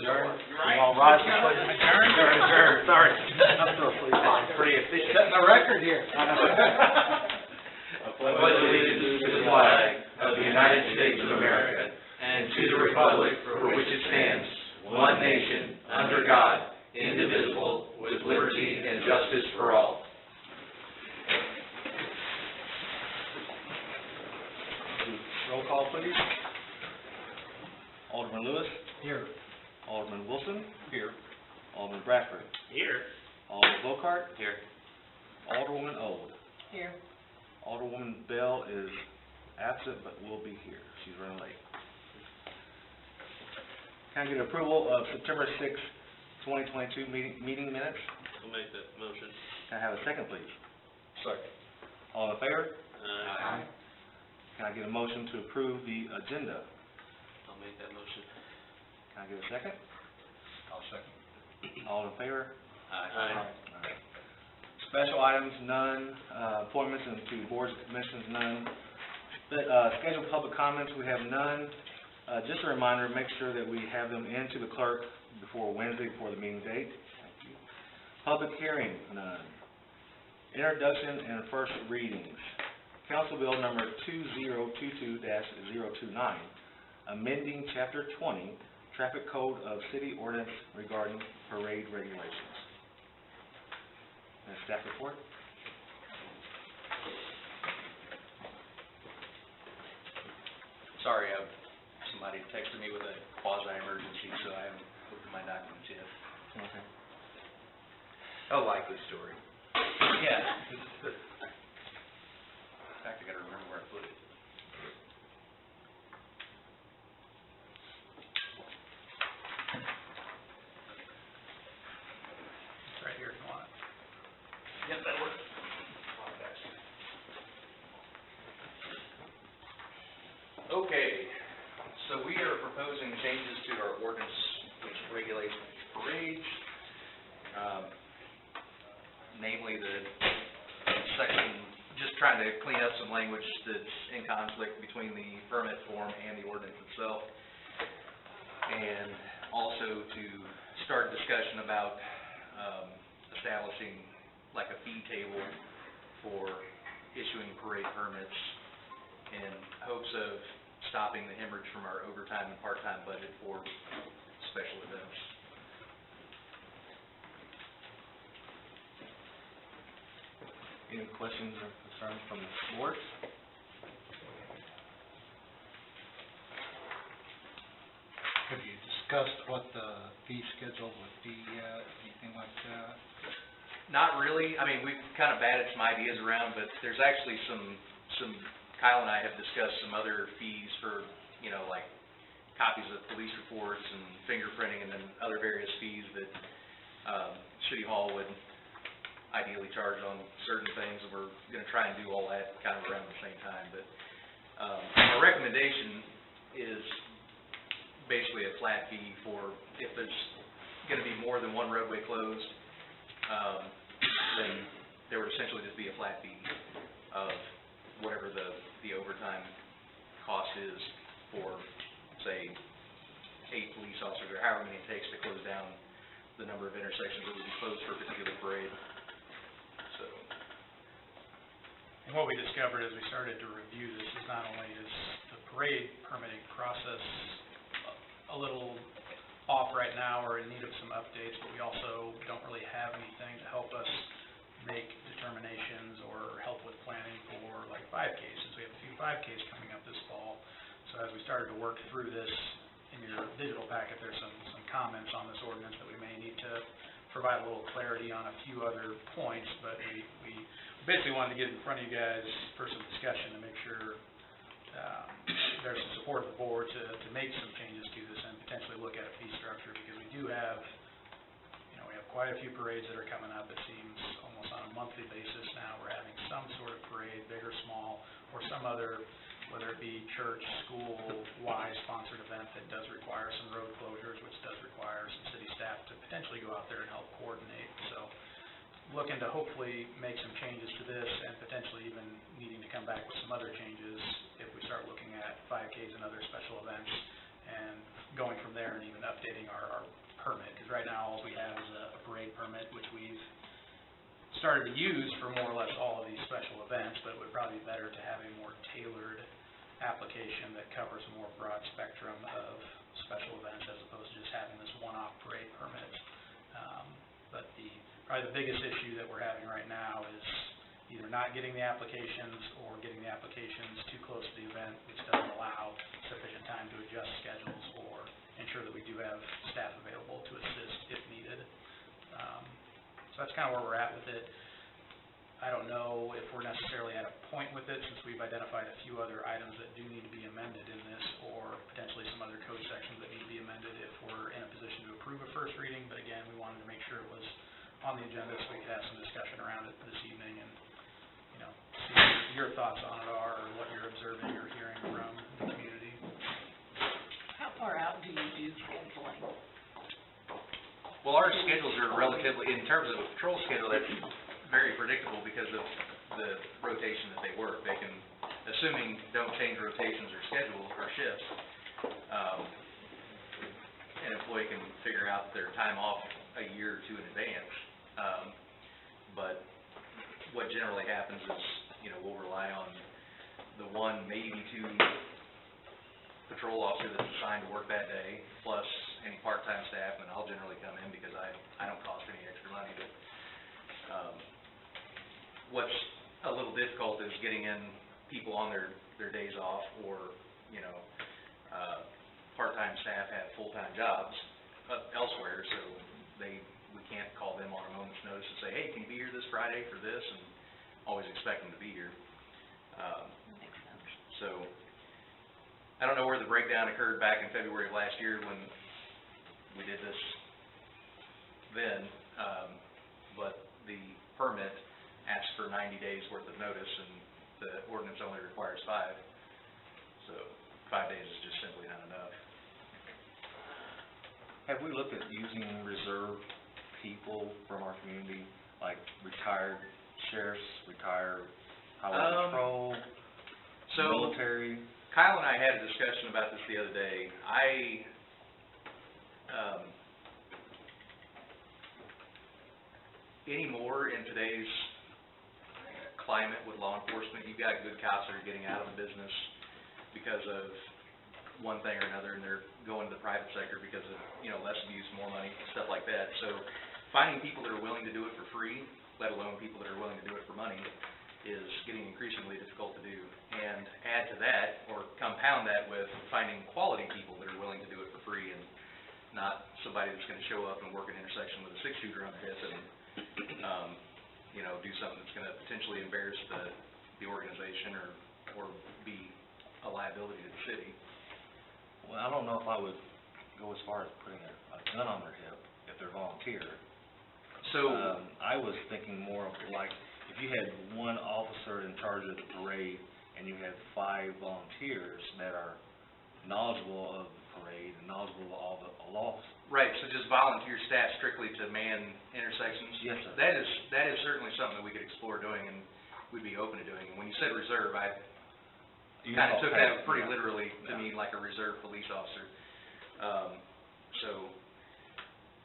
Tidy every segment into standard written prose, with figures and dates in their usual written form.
adjourn. Right. You all rise for pledge. Adjourn. Sorry. I'm still asleep. Pretty efficient. Setting a record here. I pledge allegiance to the flag of the United States of America and to the republic for which it stands, one nation, under God, indivisible, with liberty and justice for all. Roll call, please. Alderman Lewis. Here. Alderman Wilson. Here. Alderman Bradford. Here. Alderman Volkart. Here. Alderwoman Old. Here. Alderwoman Bell is absent but will be here. She's running late. Can I get approval of September 6th, 2022 meeting minutes? I'll make that motion. Can I have a second, please? Second. All in favor? Aye. Can I get a motion to approve the agenda? I'll make that motion. Can I get a second? I'll second. All in favor? Aye. Alright. Special items, none. Appointments into boards and commissions, none. Scheduled public comments, we have none. Just a reminder, make sure that we have them into the clerk before Wednesday, before the meeting date. Thank you. Public hearing, none. Introduction and first readings. Council Bill number 2022-029, amending Chapter 20, Traffic Code of City Ordinance regarding parade regulations. And staff report. Sorry, somebody texted me with a quasi-emergency, so I haven't looked at my documents yet. Okay. A likely story. Yeah. In fact, I gotta remember where I put it. It's right here if you want it. Yep, that works. Okay, so we are proposing changes to our ordinance which regulates parades, namely the section, just trying to clean up some language that's in conflict between the permit form and the ordinance itself, and also to start a discussion about establishing like a fee table for issuing parade permits in hopes of stopping the hemorrhage from our overtime and part-time budget for special events. Any questions or concerns from the board? Have you discussed what the fee schedule would be yet, anything like that? Not really. I mean, we've kind of batted some ideas around, but there's actually some Kyle and I have discussed some other fees for, you know, like copies of police reports and fingerprinting and then other various fees that City Hall would ideally charge on certain things, and we're going to try and do all that kind of around the same time. But our recommendation is basically a flat fee for if there's going to be more than one roadway closed, then there would essentially just be a flat fee of whatever the overtime cost is for, say, 8 police officers or however many it takes to close down the number of intersections that would be closed for a particular parade. So. And what we discovered as we started to review this is not only is the parade permitting process a little off right now or in need of some updates, but we also don't really have anything to help us make determinations or help with planning for like 5Ks, since we have a few 5Ks coming up this fall. So as we started to work through this, in your digital packet there's some comments on this ordinance that we may need to provide a little clarity on a few other points, but we basically wanted to get in front of you guys for some discussion to make sure there's some support of the board to make some changes to this and potentially look at a fee structure, because we do have, you know, we have quite a few parades that are coming up. It seems almost on a monthly basis now we're having some sort of parade, big or small, or some other, whether it be church, school, Y sponsored event that does require some road closures, which does require some city staff to potentially go out there and help coordinate. So looking to hopefully make some changes to this and potentially even needing to come back with some other changes if we start looking at 5Ks and other special events, and going from there and even updating our permit, because right now all we have is a parade permit, which we've started to use for more or less all of these special events, but it would probably be better to have a more tailored application that covers a more broad spectrum of special events as opposed to just having this one-off parade permit. But probably the biggest issue that we're having right now is either not getting the applications or getting the applications too close to the event, which doesn't allow sufficient time to adjust schedules or ensure that we do have staff available to assist if needed. So that's kind of where we're at with it. I don't know if we're necessarily at a point with it, since we've identified a few other items that do need to be amended in this, or potentially some other code sections that need to be amended if we're in a position to approve a first reading. But again, we wanted to make sure it was on the agenda so we could have some discussion around it this evening and, you know, see what your thoughts on it are, or what you're observing or hearing from the community. How far out do you do scheduling? Well, our schedules are relatively, in terms of a patrol schedule, that's very predictable because of the rotation that they work. They can, assuming don't change rotations or schedule or shifts, an employee can figure out their time off a year or two in advance. But what generally happens is, you know, we'll rely on the one, maybe two patrol officer that's assigned to work that day, plus any part-time staff, and I'll generally come in because I don't cost any extra money. But what's a little difficult is getting in people on their days off, or, you know, part-time staff have full-time jobs elsewhere, so we can't call them on a moment's notice and say, hey, can you be here this Friday for this, and always expect them to be here. Makes sense. So I don't know where the breakdown occurred back in February of last year when we did this then, but the permit asks for 90 days worth of notice, and the ordinance only requires 5. So 5 days is just simply not enough. Have we looked at using reserve people from our community, like retired sheriffs, retired highway patrol, military? Kyle and I had a discussion about this the other day. Anymore in today's climate with law enforcement, you've got good cops that are getting out of the business because of one thing or another, and they're going to the private sector because of, you know, less abuse, more money, stuff like that. So finding people that are willing to do it for free, let alone people that are willing to do it for money, is getting increasingly difficult to do. And add to that, or compound that with finding quality people that are willing to do it for free, and not somebody that's going to show up and work an intersection with a 6-shooter on their hip and you know, do something that's going to potentially embarrass the organization or be a liability to the city. Well, I don't know if I would go as far as putting a gun on their hip if they're volunteer. So I was thinking more of like, if you had one officer in charge of the parade and you had 5 volunteers that are knowledgeable of the parade and knowledgeable of all the laws. right, so just volunteer staff strictly to man intersections? Yes, sir. That is certainly something that we could explore doing, and we'd be open to doing. And when you said reserve, I kind of took that pretty literally to mean like a reserve police officer. So,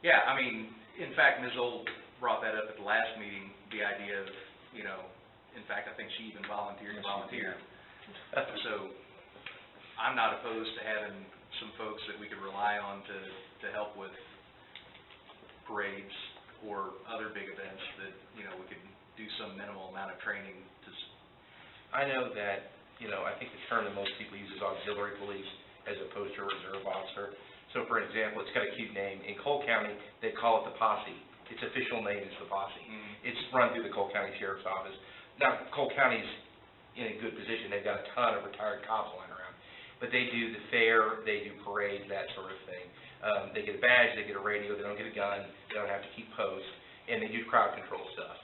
yeah, I mean, in fact, Ms. Old brought that up at the last meeting, the idea of, you know, in fact, I think she even volunteered. So I'm not opposed to having some folks that we could rely on to help with parades or other big events that, you know, we could do some minimal amount of training to. I know that, you know, I think the term that most people use is auxiliary police as opposed to a reserve officer. So for example, it's got a cute name. In Cole County, they call it the posse. Its official name is the posse. It's run through the Cole County Sheriff's Office. Now, Cole County's in a good position. They've got a ton of retired cops lying around. But they do the fair, they do parades, that sort of thing. They get a badge, they get a radio, they don't get a gun, they don't have to keep post, and they do crowd control stuff.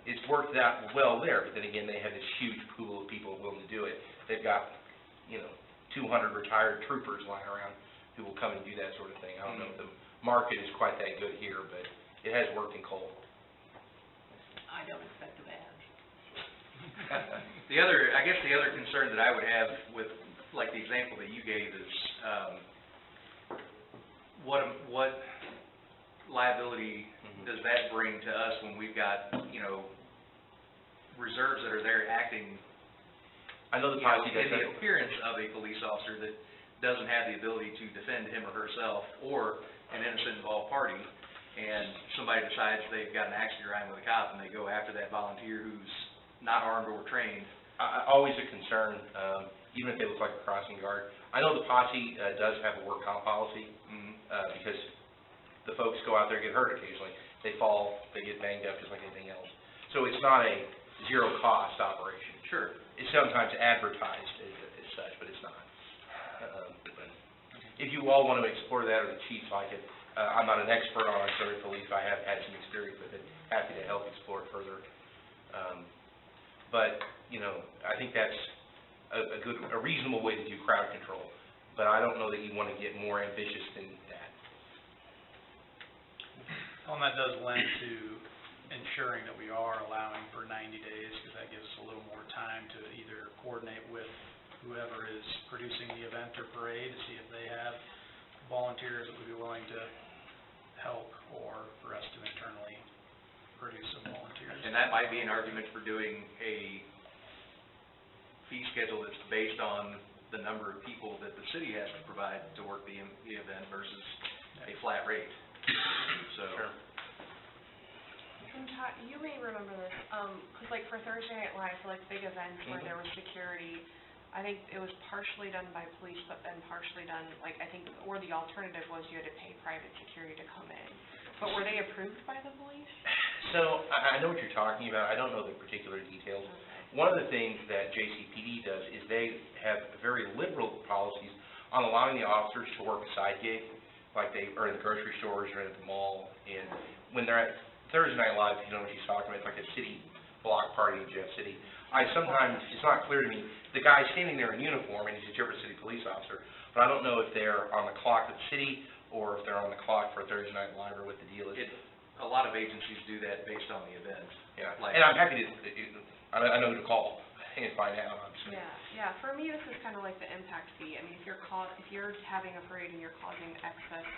It's worked out well there, but then again, they have this huge pool of people willing to do it. They've got, you know, 200 retired troopers lying around who will come and do that sort of thing. I don't know if the market is quite that good here, but it has worked in Cole. I don't expect a badge. I guess the other concern that I would have with, like the example that you gave is, what liability does that bring to us when we've got, you know, reserves that are there acting, I know the you know, policy in does the that. appearance of a police officer that doesn't have the ability to defend him or herself or an innocent involved party, and somebody decides they've got an axe to grind with a cop and they go after that volunteer who's not armed or trained. Always a concern, even if they look like a crossing guard. I know the posse does have a work comp policy, because the folks go out there and get hurt occasionally. They fall, they get banged up just like anything else. So it's not a zero-cost operation. Sure. It's sometimes advertised as such, but it's not. But if you all want to explore that, or the chiefs like it, I'm not an expert on auxiliary police, I have had some experience with it, happy to help explore it further. But, you know, I think that's a reasonable way to do crowd control, but I don't know that you want to get more ambitious than that. Well, and that does lend to ensuring that we are allowing for 90 days, because that gives us a little more time to either coordinate with whoever is producing the event or parade to see if they have volunteers that would be willing to help, or for us to internally produce some volunteers. And that might be an argument for doing a fee schedule that's based on the number of people that the city has to provide to work the event versus a flat rate. So. Sure. And Todd, you may remember this, because like for Thursday Night Live, for like big events where there was security, I think it was partially done by police, but then partially done, like, I think, or the alternative was you had to pay private security to come in. But were they approved by the police? So, I know what you're talking about, I don't know the particular details. Okay. One of the things that JCPD does is they have very liberal policies on allowing the officers to work a side gig, like they are in the grocery stores or at the mall, and when they're at Thursday Night Live, you know what she's talking about, it's like a city block party in Jeff City. Sometimes, it's not clear to me, the guy's standing there in uniform, and he's a Jeff City police officer, but I don't know if they're on the clock at the city, or if they're on the clock for Thursday Night Live, or what the deal is. A lot of agencies do that based on the event. Yeah, Like, and I'm happy to, I know who to call and find out, obviously. Yeah, for me, this is kind of like the impact fee. I mean, if you're having a parade and you're causing excess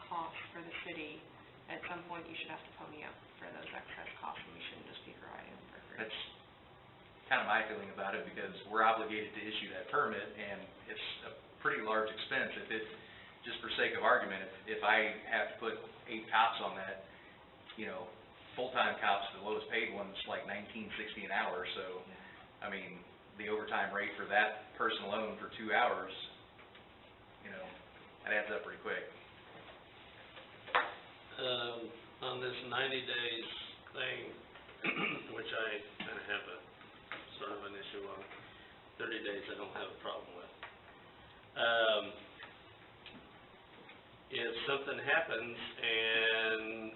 costs for the city, at some point you should have to pony up for those excess costs, and we shouldn't just be providing them for free. that's kind of my feeling about it, because we're obligated to issue that permit, and it's a pretty large expense. If it's, just for sake of argument, if I have to put 8 cops on that, you know, full-time cops, the lowest paid one's like $19.60 an hour, so, I mean, the overtime rate for that person alone for 2 hours, you know, that adds up pretty quick. On this 90 days thing, which I kind of have a sort of an issue on, 30 days I don't have a problem with. If something happens and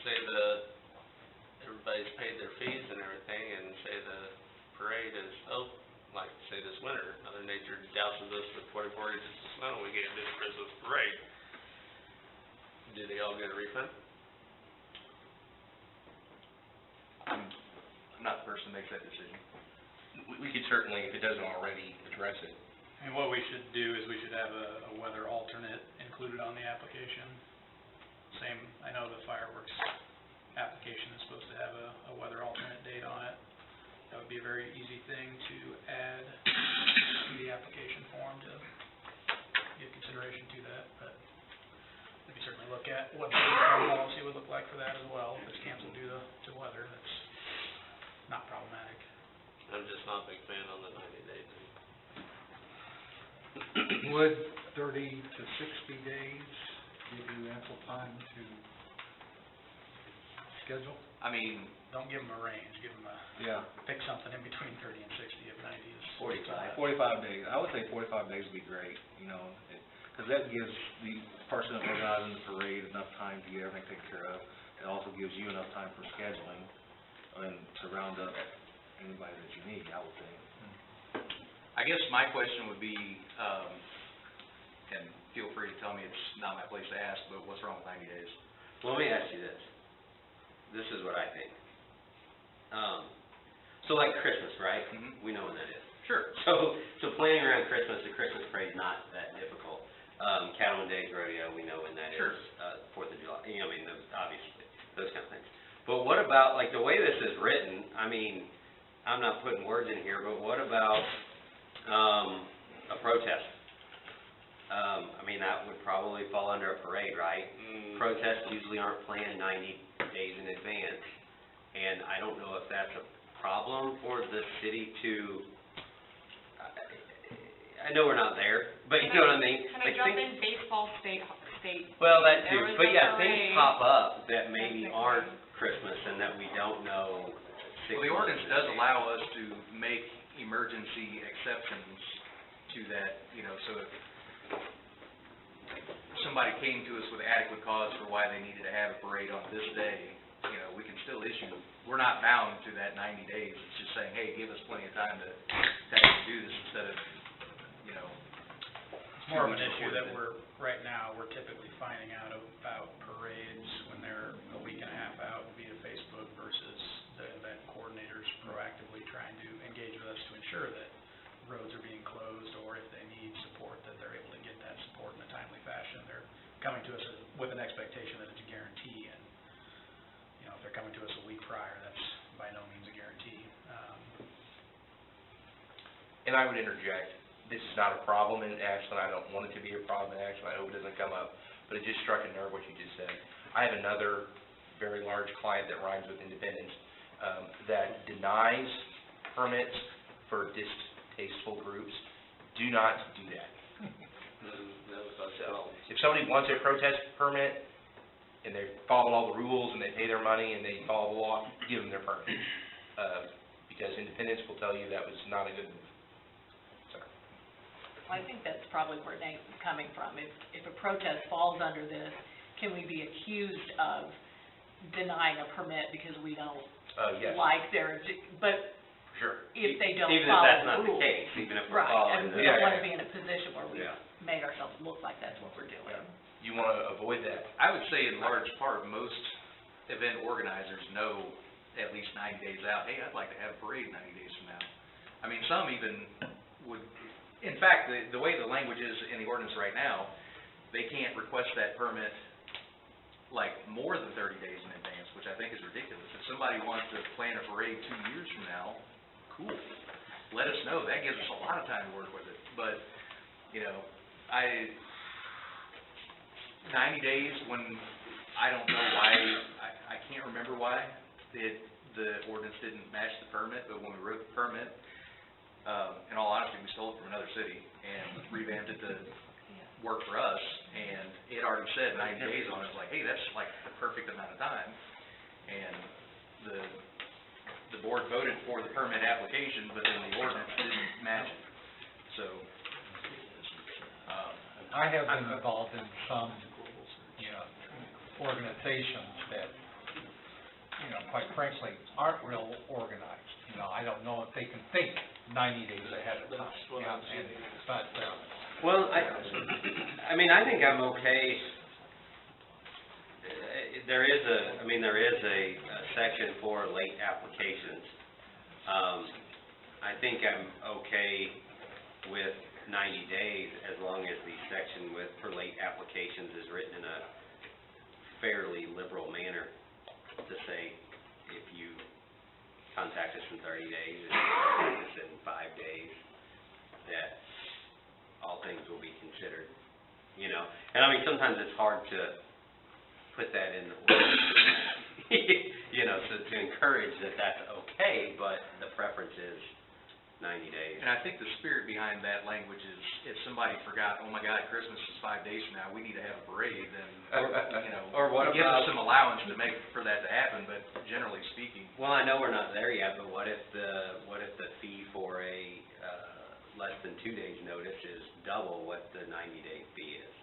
say everybody's paid their fees and everything, and say the parade is, like say this winter, Mother Nature douses us with 24 inches of snow, we get this Christmas parade, do they all get a refund? I'm not the person that makes that decision. We could certainly, if it doesn't already, address it. And what we should do is we should have a weather alternate included on the application. Same, I know the fireworks application is supposed to have a weather alternate date on it. That would be a very easy thing to add to the application form to give consideration to that, but we can certainly look at what the policy would look like for that as well. If it's canceled due to weather, that's not problematic. I'm just not a big fan on the 90 days. Would 30 to 60 days give you ample time to schedule? I mean, Don't give them a range, give them pick something in between 30 and 60 if 90 is 45 days. I would say 45 days would be great, you know, because that gives the person organizing the parade enough time to get everything taken care of. It also gives you enough time for scheduling and to round up anybody that you need, I would think. I guess my question would be, and feel free to tell me it's not my place to ask, but what's wrong with 90 days? Well, let me ask you this. This is what I think. So like Christmas, right? We know when that is. Sure. So planning around Christmas, the Christmas parade is not that difficult. Cattleman Days Rodeo, we know when that But what about, like, the way this is written, I mean, I'm not putting words in here, but what about, a protest? I mean, that would probably fall under a parade, right? Protests usually aren't planned 90 days in advance, and I don't know if that's a problem for the city to, I know we're not there, but you know what I mean? Can I Like, jump things- in baseball state? Well, that There too, was but a yeah, things parade. pop up that maybe That's aren't Christmas and that we don't know 6 Well, the months ordinance in does advance. allow us to make emergency exceptions to that, you know, so if somebody came to us with adequate cause for why they needed to have a parade on this day, you know, we can still issue, we're not bound to that 90 days. It's just saying, hey, give us plenty of time to actually do this instead of, you know. It's more of an 2 weeks issue before that the- right now, we're typically finding out about parades when they're a week and a half out via Facebook versus the event coordinators proactively trying to engage with us to ensure that roads are being closed, or if they need support, that they're able to get that support in a timely fashion. They're coming to us with an expectation that it's a guarantee, and, you know, if they're coming to us a week prior, that's by no means a guarantee. And I would interject, this is not a problem in Ashland, I don't want it to be a problem in Ashland, I hope it doesn't come up, but it just struck a nerve what you just said. I have another very large client that rhymes with Independence, that denies permits for distasteful groups. Do not do that. So, if somebody wants a protest permit, and they follow all the rules, and they pay their money, and they follow the law, give them their permit. Because Independence will tell you that was not a good move. I think that's probably where Nate's coming from. If a protest falls under this, can we be accused of denying a permit because we don't Yes, like their, but for sure. if they don't Even if follow that's the not the rules. case, even if we're Right, following and the. we Yeah, don't want yeah. to be in a position where we've Yeah. made ourselves look like that's what we're doing. You want to avoid that. I would say in large part, most event organizers know at least 90 days out, hey, I'd like to have a parade 90 days from now. I mean, some even would, in fact, the way the language is in the ordinance right now, they can't request that permit like more than 30 days in advance, which I think is ridiculous. If somebody wants to plan a parade 2 years from now, cool. Let us know. That gives us a lot of time to work with it. But, you know, 90 days when I don't know why, I can't remember why the ordinance didn't match the permit, but when we wrote the permit, in all honesty, we stole it from another city and revamped it to work for us, and it already said 90 days on it. It's like, hey, that's like the perfect amount of time. And the board voted for the permit application, but then the ordinance didn't match it. So, I have been involved in some, organizations that, quite frankly, aren't real organized. I don't know if they can think 90 days ahead of time. But, Well, I mean, I think I'm okay. There is a section for late applications. I think I'm okay with 90 days as long as the section for late applications is written in a fairly liberal manner to say if you contact us in 30 days, if you contact us in 5 days, that all things will be considered, And I mean, sometimes it's hard to put that in the ordinance, so to encourage that that's okay, but the preference is 90 days. and I think the spirit behind that language is if somebody forgot, oh my God, Christmas is 5 days from now, we need to have a parade, then, Or what give us about- some allowance to make for that to happen, but generally speaking, Well, I know we're not there yet, but what if the fee for a less than 2 days notice is double what the 90-day fee is?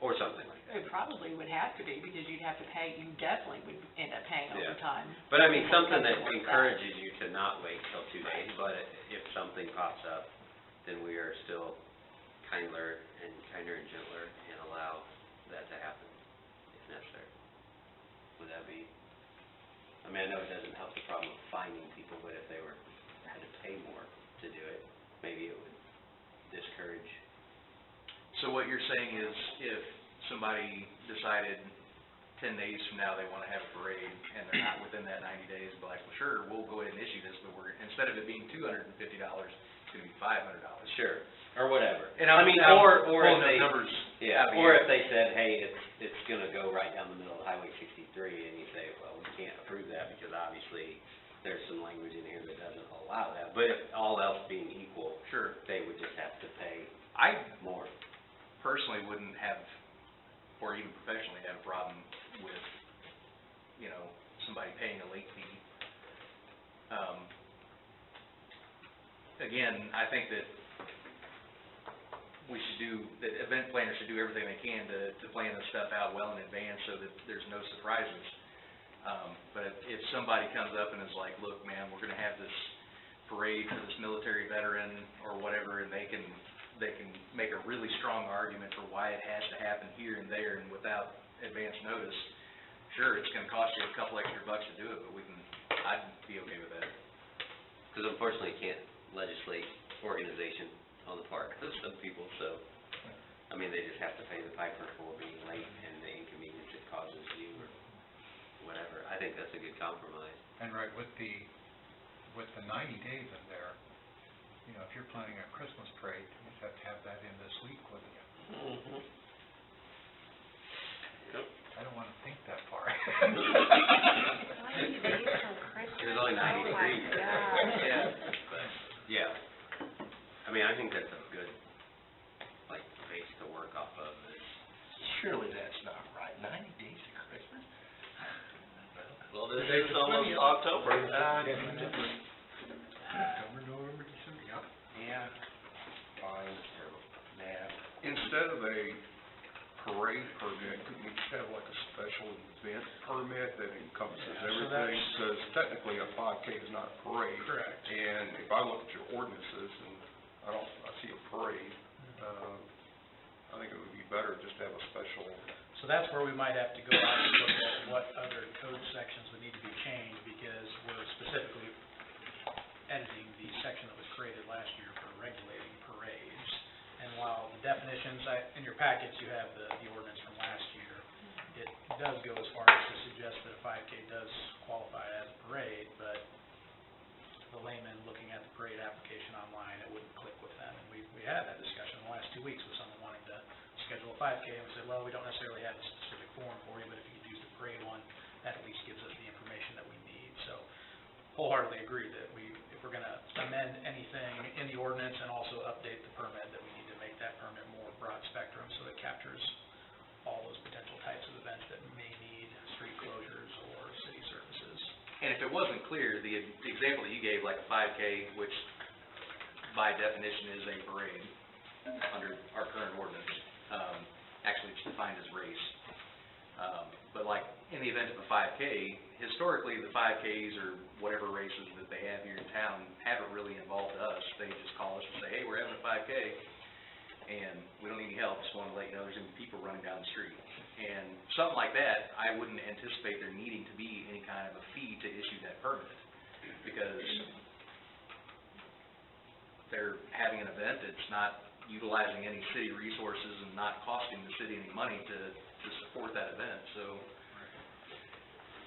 Or something like that. It probably would have to be, because you'd have to pay, you definitely would end up paying Yeah. overtime. But I mean, for something that like encourages you to not wait till 2 days, but if something pops up, then we are still kinder and gentler and allow that to happen if necessary. Would that be, I mean, I know it doesn't help the problem of finding people, but if they had to pay more to do it, maybe it would discourage. so what you're saying is if somebody decided 10 days from now they want to have a parade, and they're not within that 90 days, but like, well, sure, we'll go ahead and issue this, but instead of it being $250, it's going to be $500. Sure, or whatever. And I mean, or if they, numbers, yeah, or if they said, hey, it's gonna go right down the middle of Highway 63, and you say, well, we can't approve that because obviously there's some language in here that doesn't allow that. But if all else being equal, sure, they would just have to pay more. Personally wouldn't have, or even professionally have a problem with, somebody paying a late fee. Again, I think that that event planners should do everything they can to plan this stuff out well in advance so that there's no surprises. But if somebody comes up and is like, look, man, we're gonna have this parade for this military veteran or whatever, and they can make a really strong argument for why it has to happen here and there and without advance notice, sure, it's gonna cost you a couple extra bucks to do it, but I'd be okay with that. Because unfortunately, you can't legislate organization on the part of some people, so, I mean, they just have to pay the piper for being late and the inconvenience it causes you or whatever. I think that's a good compromise. And right, with the 90 days in there, if you're planning a Christmas parade, you just have to have that in this week, wouldn't you? Mm-hmm. Yep. I don't want to think that far. 90 days from Christmas? There's only 90 Oh, degrees. my God. Yeah. I mean, I think that's a good, base to work off of. Surely that's not right. 90 days to Christmas? Well, this is almost October. October, November, December, yeah. Yeah. Fine. Nah. Instead of a parade permit, couldn't we just have like a special event permit that encompasses everything? Because technically a 5K is not a parade. Correct. And if I look at your ordinances and I see a parade, I think it would be better just to have a special. So that's where we might have to go out and look at what other code sections would need to be changed, because we're specifically editing the section that was created last year for regulating parades. And while the definitions, in your packets, you have the ordinance from last year, it does go as far as to suggest that a 5K does qualify as a parade, but the layman looking at the parade application online, it wouldn't click with them. And we had that discussion in the last 2 weeks with someone wanting to schedule a 5K, and we said, well, we don't necessarily have a specific form for you, but if you could use the parade one, that at least gives us the information that we need. So wholeheartedly agree that if we're gonna amend anything in the ordinance and also update the permit, that we need to make that permit more broad spectrum so it captures all those potential types of events that may need street closures or city services. And if it wasn't clear, the example that you gave, like a 5K, which by definition is a parade under our current ordinance, actually it's defined as race. But like in the event of a 5K, historically the 5Ks or whatever races that they have here in town haven't really involved us. They just call us and say, hey, we're having a 5K and we don't need any help, just want to let you know there's going to be people running down the street. And something like that, I wouldn't anticipate there needing to be any kind of a fee to issue that permit, because they're having an event that's not utilizing any city resources and not costing the city any money to support that event. So,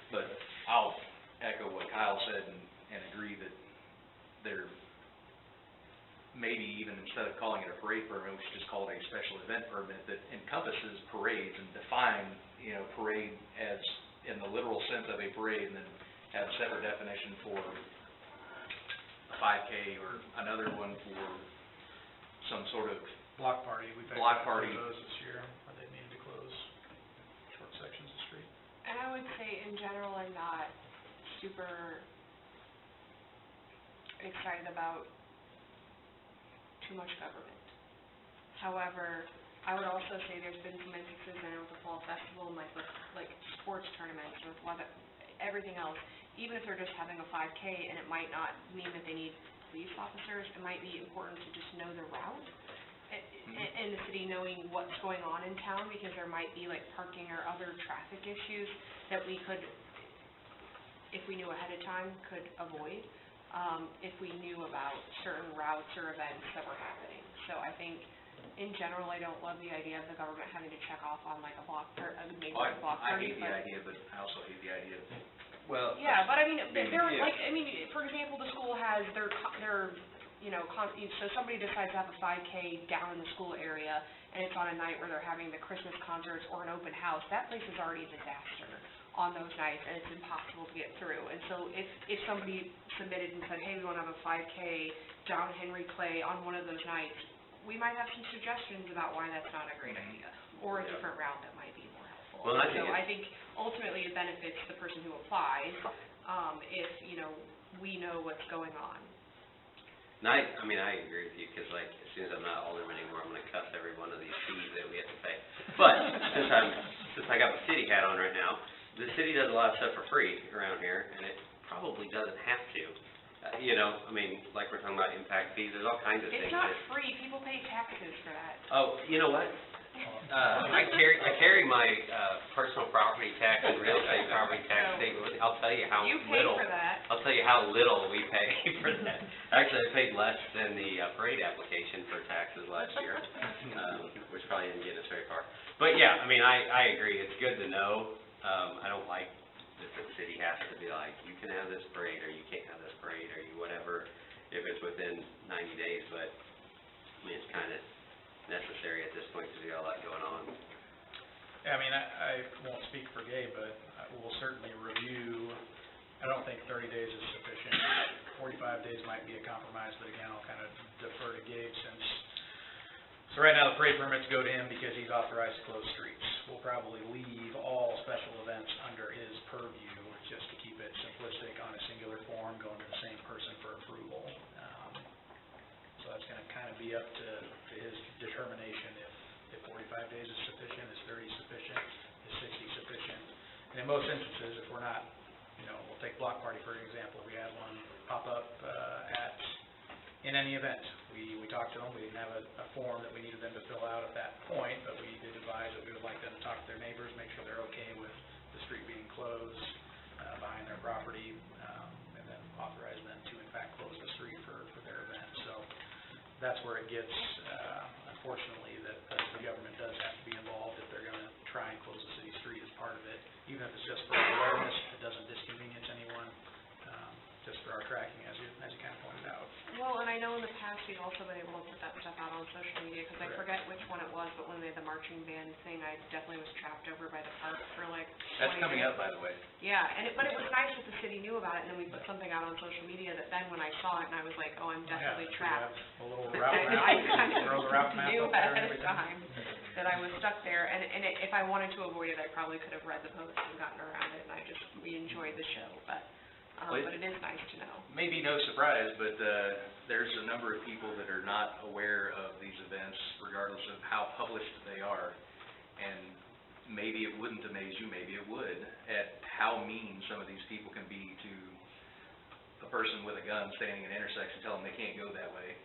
but I'll echo what Kyle said and agree that there maybe even instead of calling it a parade permit, we should just call it a special event permit that encompasses parades and define, parade as in the literal sense of a parade, and then have a separate definition for a 5K or another one for some sort of Block party, we've had block party. those this year, where they needed to close short sections of street. And I would say in general, I'm not super excited about too much government. However, I would also say there's been some instances, I know with the fall festival, and like sports tournaments, with weather, everything else, even if they're just having a 5K, and it might not mean that they need police officers, it might be important to just know the route in the city, knowing what's going on in town, because there might be like parking or other traffic issues that we could, if we knew ahead of time, could avoid, if we knew about certain routes or events that were happening. So I think in general, I don't love the idea of the government having to check off on like a block, or a Well, neighborhood block I party, hate the but. idea, but I also hate the idea of, Well, Yeah, but I mean, there, yeah. like, I mean, for example, the school has their, you know, so somebody decides to have a 5K down in the school area, and it's on a night where they're having the Christmas concerts or an open house, that place is already a disaster on those nights, and it's impossible to get through. And so if somebody submitted and said, hey, we want to have a 5K down Henry Clay on one of those nights, we might have some suggestions about why that's not a great idea, or a different route that might be more helpful. Well, I So think I think ultimately it benefits the person who applies, if, you know, we know what's going on. I agree with you, because like, as soon as I'm not alderman anymore, I'm gonna cuss every one of these fees that we have to pay. But, since I got the city hat on right now, the city does a lot of stuff for free around here, and it probably doesn't have to. You know, I mean, like we're talking about impact fees, there's all kinds of things It's not that... free, people pay taxes for that. Oh, you know what? I carry my personal property tax and real estate property tax statement. I'll tell you how You pay little. for that. I'll tell you how little we pay for that. Actually, I paid less than the parade application for taxes last year, which probably didn't get us very far. But yeah, I mean, I agree. It's good to know. I don't like that the city has to be like, you can have this parade or you can't have this parade or you whatever, if it's within 90 days. But I mean, it's kind of necessary at this point because we got a lot going on. Yeah, I mean, I won't speak for Gabe, but we'll certainly review. I don't think 30 days is sufficient. 45 days might be a compromise, but again, I'll kind of defer to Gabe since, so right now the parade permits go to him because he's authorized to close streets. We'll probably leave all special events under his purview, just to keep it simplistic on a singular form, going to the same person for approval. So that's gonna kind of be up to his determination if 45 days is sufficient, is 30 sufficient, is 60 sufficient. And in most instances, if we're not, you know, we'll take block party for example, we had one pop up in any event. We talked to them, we didn't have a form that we needed them to fill out at that point, but we did advise that we would like them to talk to their neighbors, make sure they're okay with the street being closed behind their property, and then authorize them to in fact close the street for their event. So that's where it gets, unfortunately, that the government does have to be involved if they're gonna try and close the city street as part of it, even if it's just for awareness, it doesn't disconvenience anyone, just for our tracking, as you kind of pointed out. Well, and I know in the past you've also been able to put that stuff out on social media, because I forget which one it was, but when they had the marching band thing, I definitely was trapped over by the park for like 20 that's coming minutes. up, by the way. Yeah, but it was nice that the city knew about it, and then we put something out on social media that then when I saw it, and I was like, oh, I'm definitely Yeah, trapped. we have a little That route map, I kind throw the route of map knew up there and ahead of everything. time that I was stuck there, and if I wanted to avoid it, I probably could have read the post and gotten around it, and we enjoyed the show, but it is nice to know. Maybe no surprise, but there's a number of people that are not aware of these events, regardless of how published they are. And maybe it wouldn't amaze you, maybe it would, at how mean some of these people can be to a person with a gun standing in an intersection telling them they can't go that way.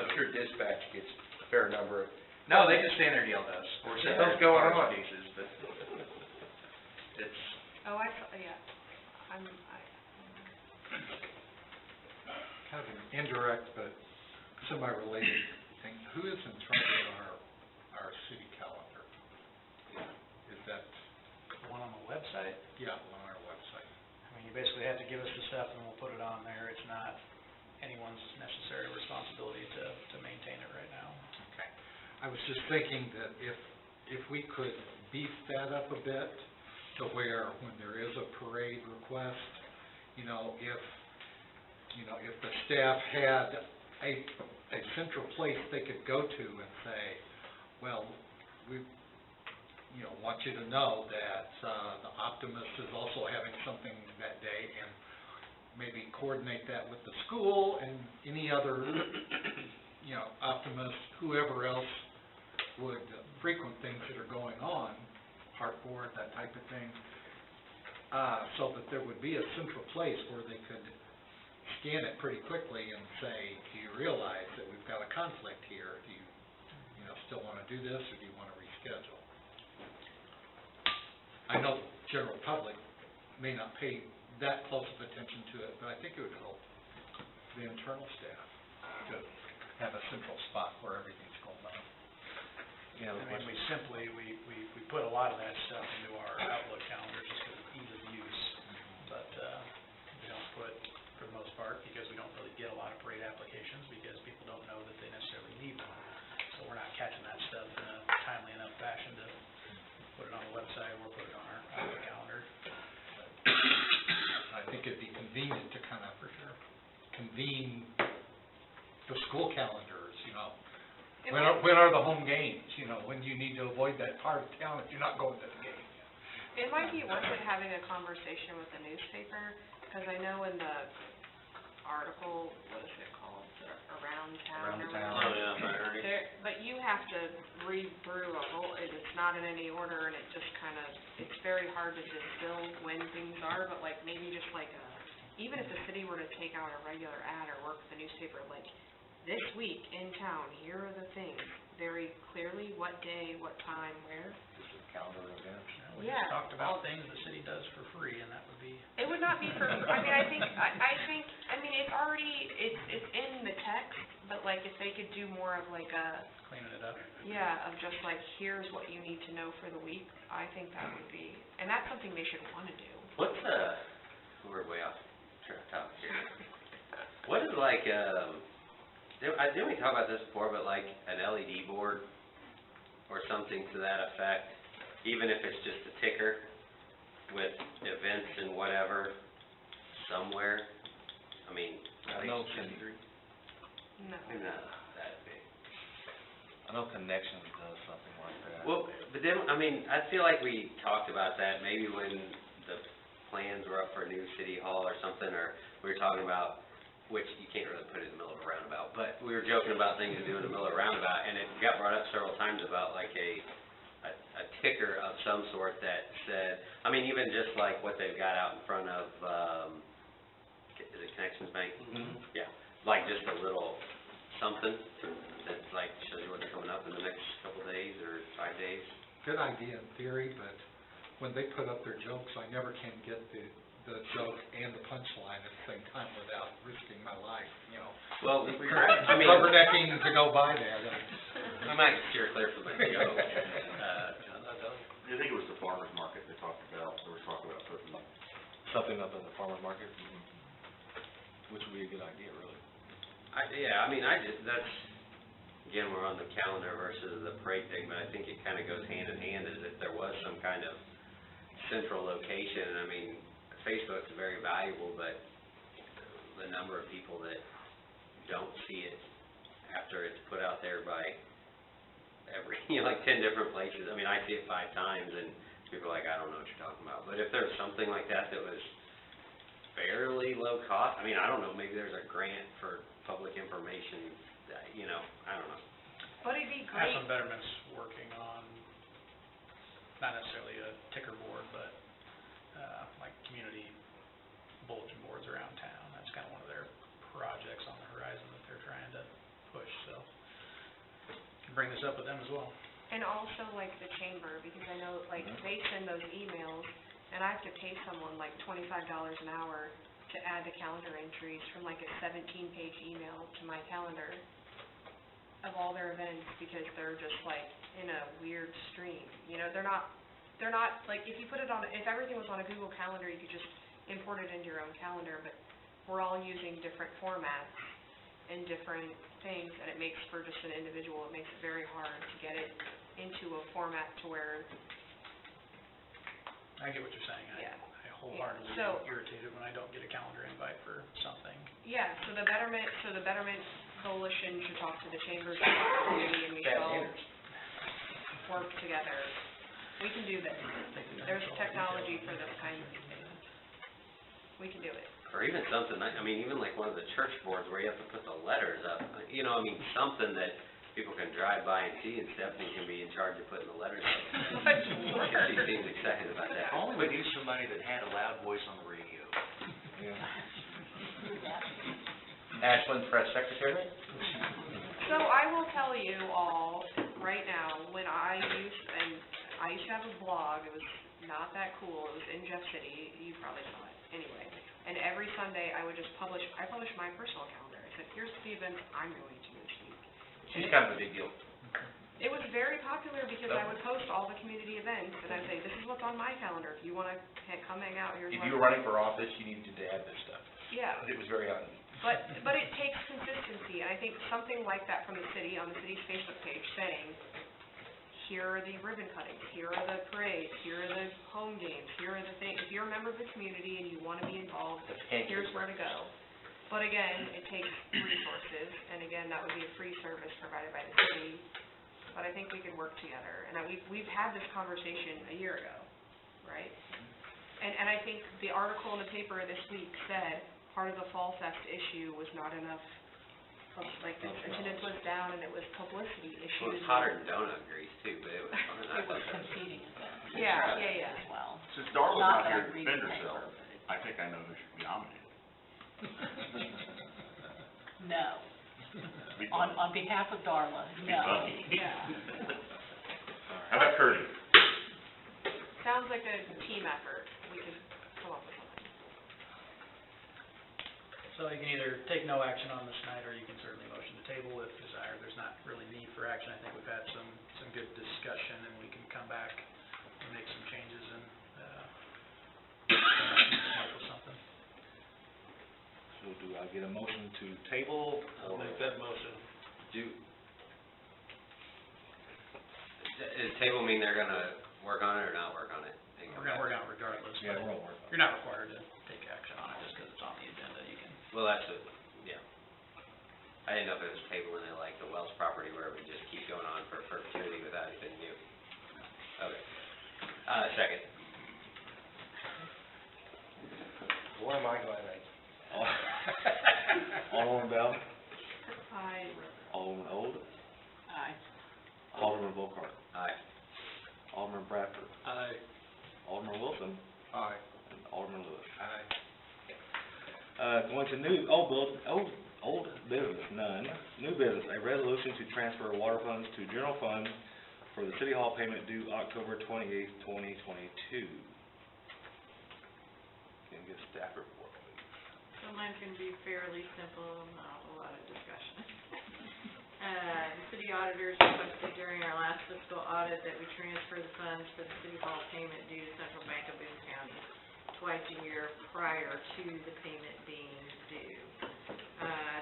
I'm sure dispatch gets a fair number of... No, they just stand there and yell at us, or sit there What's going in on? cases, but it's... Oh, yeah. Kind of an indirect but semi-related thing. Who is in charge of our city calendar? Is that, The one on the website, yeah, on our website? I mean, you basically have to give us the stuff and we'll put it on there. It's not anyone's necessary responsibility to maintain it right now. Okay. I was just thinking that if we could beef that up a bit to where when there is a parade request, if the staff had a central place they could go to and say, well, we want you to know that the Optimist is also having something that day, and maybe coordinate that with the school and any other, Optimist, whoever else would frequent things that are going on, Heartboard, that type of thing, so that there would be a central place where they could scan it pretty quickly and say, do you realize that we've got a conflict here? Do you, still want to do this, or do you want to reschedule? I know the general public may not pay that close of attention to it, but I think it would help the internal staff to have a central spot where everything's going on. Any other I mean, questions? we put a lot of that stuff into our Outlook calendar just because of ease of use, but, we don't put, for the most part, because we don't really get a lot of parade applications, because people don't know that they necessarily need one. So we're not catching that stuff in a timely enough fashion to put it on the website or put it on our Outlook calendar. I think it'd be convenient to kind of convene the school calendars, you know. It When are the home games, you know, when you need to avoid that part of town if you're not going to the game. It might be worth it having a conversation with the newspaper, because I know in the article, what is it called, Around Town or whatever. Oh, yeah, by Ernie. But you have to read through a whole, it's not in any order, and it just kind of, it's very hard to distill when things are, but like, maybe just like even if the city were to take out a regular ad or work with the newspaper, like, this week in town, here are the things, very clearly, what day, what time, where. Just a calendar of events. We just talked about things the city does for free, and that would be, It would not be for, I mean, I think, it's already, it's in the text, but like, if they could do more of like a, cleaning it up. yeah, of just like, here's what you need to know for the week, I think that would be, and that's something they should wanna do. What's we're way off topic here. What is like, didn't we talk about this before, but like an LED board or something to that effect, even if it's just a ticker with events and whatever somewhere? I mean, I know, No. maybe not that big. I know Connections does something like that. Well, but then, I mean, I feel like we talked about that maybe when the plans were up for a new city hall or something, or we were talking about, which you can't really put it in the middle of a roundabout, but we were joking about things to do in the middle of a roundabout, and it got brought up several times about like a ticker of some sort that said, I mean, even just like what they've got out in front of, is it Connections Bank? Mhm. Yeah, like just a little something that like shows you what's coming up in the next couple days or 5 days. Good idea in theory, but when they put up their jokes, I never can get the joke and the punchline at the same time without risking my life, you know. Well, I mean, Rubbernecking to go by there. I might steer clear from the joke. I think it was the farmer's market they talked about, they were talking about putting. Something up in the farmer's market, which would be a good idea, really. That's, again, we're on the calendar versus the parade thing, but I think it kind of goes hand in hand, as if there was some kind of central location. I mean, Facebook's very valuable, but the number of people that don't see it after it's put out there by every, like 10 different places. I mean, I see it 5 times, and people are like, I don't know what you're talking about. But if there's something like that that was fairly low cost, I mean, I don't know, maybe there's a grant for public information, that, you know, I don't know. But it'd be great. Ashland Betterment's working on, not necessarily a ticker board, but, like community bulletin boards around town. That's kind of one of their projects on the horizon that they're trying to push, so. Can bring this up with them as well. And also like the chamber, because I know like they send those emails, and I have to pay someone like $25 an hour to add the calendar entries from like a 17-page email to my calendar of all their events, because they're just like in a weird stream. You know, they're not, like, if you put it on, if everything was on a Google Calendar, you could just import it into your own calendar, but we're all using different formats and different things, and it makes for just an individual, it makes it very hard to get it into a format to where, I get what you're saying. Yeah. I wholeheartedly So- get irritated when I don't get a calendar invite for something. yeah, so the Betterment Coalition should talk to the chambers and the community, and we should all work together. We can do this. There's technology for this kind of thing. We can do it. Or even something, I mean, even like one of the church boards where you have to put the letters up, you know, I mean, something that people can drive by and see, and Stephanie can be in charge of putting the letters up. She seems excited about that. Only we knew somebody that had a loud voice on the radio. Yeah. Ashland Press Secretary? So I will tell you all right now, when I used to have a blog, it was not that cool, it was in Jeff City, you probably saw it, anyway. And every Sunday I would just publish my personal calendar. I said, here's the events I'm going to this week. She's kind of a big deal. It was very popular because I would post all the community events, and I'd say, this is what's on my calendar, if you wanna come hang out, here's If what. you were running for office, you needed to add this stuff. Yeah. It was very hot. But it takes consistency, and I think something like that from the city, on the city's Facebook page, saying, here are the ribbon cuttings, here are the parades, here are the home games, here are the things. If you're a member of the community and you wanna be involved, here's where to go. But again, it takes resources, and again, that would be a free service provided by the city. But I think we could work together, and we've had this conversation a year ago, right? And I think the article in the paper this week said, part of the Fall Fest issue was not enough, like, the attendance was down and it was publicity Well, issues. it's hotter than donut grease too, but it was fun. I It was thought that was- competing events. Yeah. As well. Since Darla's Not not that here I'm to reading defend the herself, paper, but I think I know who should be nominated. no. Be On funny. behalf of Darla, Be no. funny. Yeah. How about Curdy? Sounds like a team effort. We could come up with something. So you can either take no action on this tonight, or you can certainly motion to table if desired. There's not really need for action. I think we've had some good discussion, and we can come back and make some changes and, come up with something. So do I get a motion to table? I'll make that motion. Does table mean they're gonna work on it or not work on it? They come We're gonna back? work out regardless, Yeah, but we're all working. you're not required to take action on it just because it's on the agenda. You can. Well, that's it, yeah. I didn't know if it was tabling it like the Wells property where it would just keep going on for perpetuity without anything new. Okay. Second. Boy, am I glad I... Alderman Bell, Aye. Alderman Old, Aye. Alderman Volkart, Aye. Alderman Bradford, Aye. Alderman Wilson, Aye. and Alderman Lewis. Aye. Going to old business, none. New business, a resolution to transfer water funds to general fund for the City Hall payment due October 28th, 2022. Can you get a staff report, please? So mine's gonna be fairly simple, not a lot of discussion. The city auditors requested during our last fiscal audit that we transfer the funds for the City Hall payment due to Central Bank of Boone County twice a year prior to the payment being due.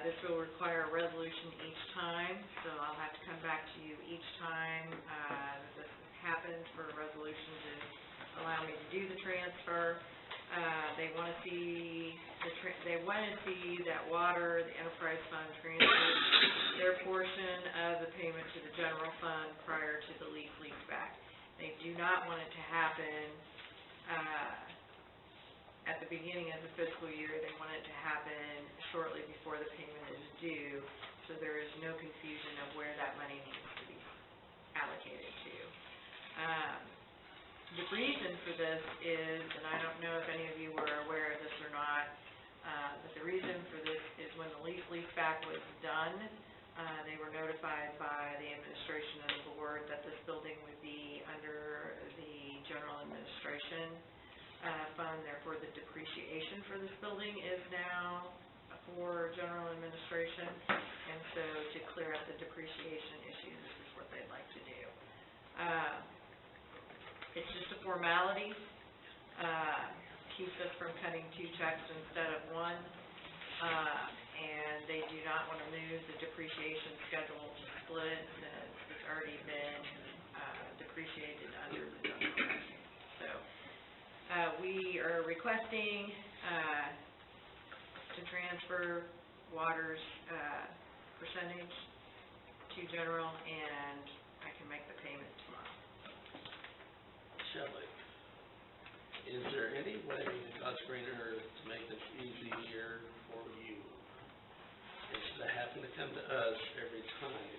This will require a resolution each time, so I'll have to come back to you each time that this happens for a resolution to allow me to do the transfer. They want to see that water, the enterprise fund transfers their portion of the payment to the general fund prior to the lease back. They do not want it to happen at the beginning of the fiscal year. They want it to happen shortly before the payment is due, so there is no confusion of where that money needs to be allocated to. The reason for this is, and I don't know if any of you were aware of this or not, but the reason for this is when the lease-back was done, they were notified by the administration and the board that this building would be under the general administration fund. Therefore, the depreciation for this building is now for general administration, and so to clear up the depreciation issue, this is what they'd like to do. It's just a formality, keeps us from cutting 2 checks instead of 1, and they do not want to move the depreciation schedule to split since it's already been depreciated under the general fund. So we are requesting to transfer water's percentage to general, and I can make the payment tomorrow. Shelley, is there any way, Cosgreener, to make this easier for you? Instead of having to come to us every time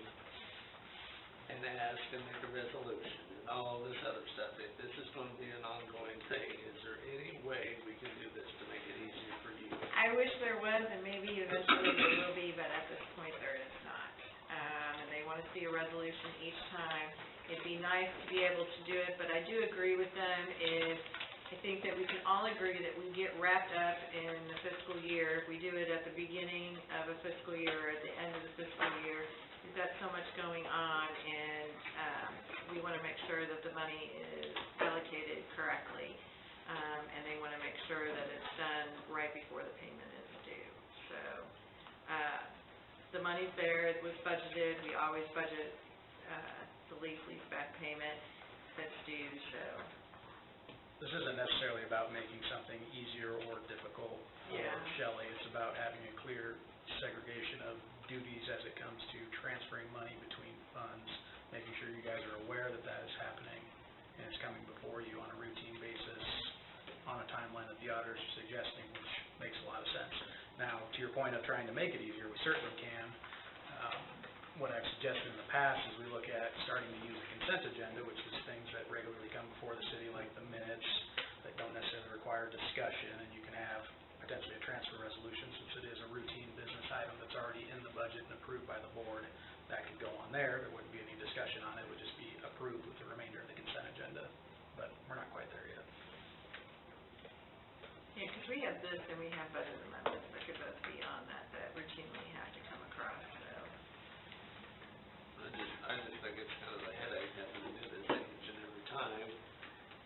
and ask and make a resolution and all this other stuff, if this is going to be an ongoing thing, is there any way we can do this to make it easier for you? I wish there was, and maybe eventually there will be, but at this point there is not. And they want to see a resolution each time. It'd be nice to be able to do it, but I do agree with them I think that we can all agree that we get wrapped up in the fiscal year. If we do it at the beginning of a fiscal year or at the end of the fiscal year, we've got so much going on, and, we wanna make sure that the money is allocated correctly. And they wanna make sure that it's done right before the payment is due. So, the money's there, it was budgeted, we always budget, the leaseback payment that's due, so. This isn't necessarily about making something easier or difficult for Yeah. Shelley. It's about having a clear segregation of duties as it comes to transferring money between funds, making sure you guys are aware that that is happening, and it's coming before you on a routine basis, on a timeline that the auditors are suggesting, which makes a lot of sense. Now, to your point of trying to make it easier, we certainly can. What I've suggested in the past is we look at starting to use a consent agenda, which is things that regularly come before the city, like the minutes, that don't necessarily require discussion, and you can have potentially a transfer resolution, since it is a routine business item that's already in the budget and approved by the board. That could go on there, there wouldn't be any discussion on it, it would just be approved with the remainder of the consent agenda, but we're not quite there yet. Yeah, 'cause we have this and we have budget amendments that could both be on that routinely have to come across, so. I just think it's kind of a headache having to do this each and every time,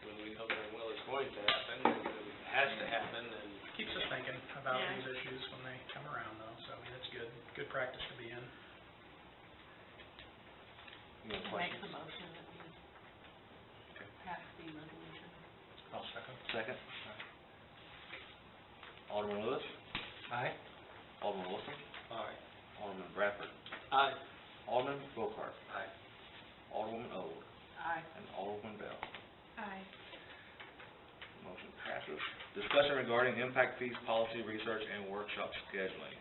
when we know darn well it's going to happen, and it has to happen, and Keeps us thinking about Yeah. these issues when they come around, though, so I mean, it's good practice to be in. Any other Make questions? the motion that we pass the resolution. I'll second. Second. Alderman Lewis? Aye? Alderman Wilson? Aye. Alderman Bradford? Aye. Alderman Bocart? Aye. Alderwoman Old? Aye. And Alderwoman Bell? Aye. Motion passes. Discussion regarding impact fees, policy, research, and workshop scheduling.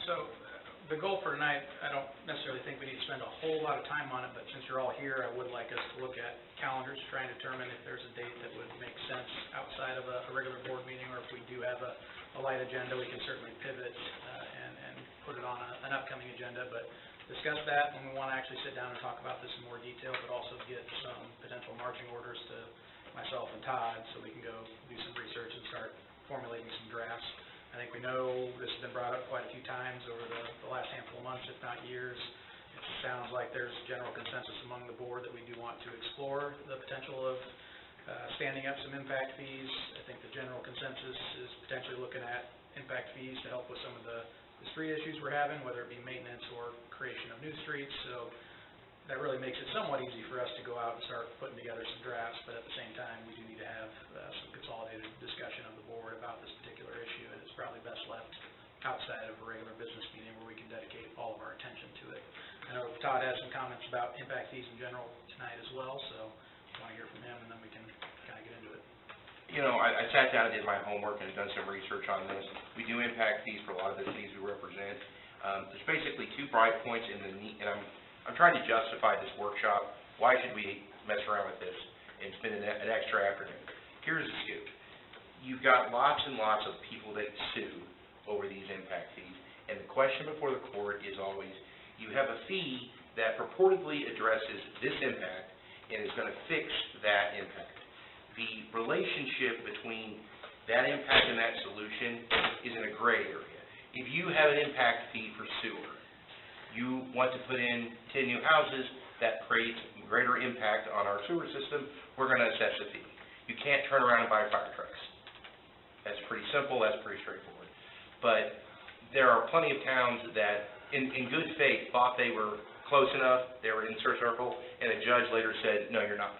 So, the goal for tonight, I don't necessarily think we need to spend a whole lot of time on it, but since you're all here, I would like us to look at calendars, try and determine if there's a date that would make sense outside of a regular board meeting, or if we do have a light agenda, we can certainly pivot, and put it on an upcoming agenda, but discuss that when we want to actually sit down and talk about this in more detail, but also get some potential marching orders to myself and Todd, so we can go do some research and start formulating some drafts. I think we know this has been brought up quite a few times over the last handful of months, if not years. It sounds like there's general consensus among the board that we do want to explore the potential of standing up some impact fees. I think the general consensus is potentially looking at impact fees to help with some of the street issues we're having, whether it be maintenance or creation of new streets. So that really makes it somewhat easy for us to go out and start putting together some drafts, but at the same time, we do need to have some consolidated discussion of the board about this particular issue, and it's probably best left outside of a regular business meeting where we can dedicate all of our attention to it. I know Todd has some comments about impact fees in general tonight as well, so I want to hear from him, and then we can kind of get into it. You know, I sat down and did my homework and done some research on this. We do impact fees for a lot of the cities we represent. There's basically two bright points in the need, and I'm trying to justify this workshop. Why should we mess around with this and spend an extra afternoon? Here's the scoop. You've got lots and lots of people that sue over these impact fees, and the question before the court is always, you have a fee that purportedly addresses this impact and is going to fix that impact. The relationship between that impact and that solution is in a gray area. If you have an impact fee for sewer, you want to put in 10 new houses, that creates greater impact on our sewer system, we're going to assess a fee. You can't turn around and buy fire trucks. That's pretty simple, that's pretty straightforward. But there are plenty of towns that, in good faith, thought they were close enough, they were in their circle, and a judge later said, no, you're not.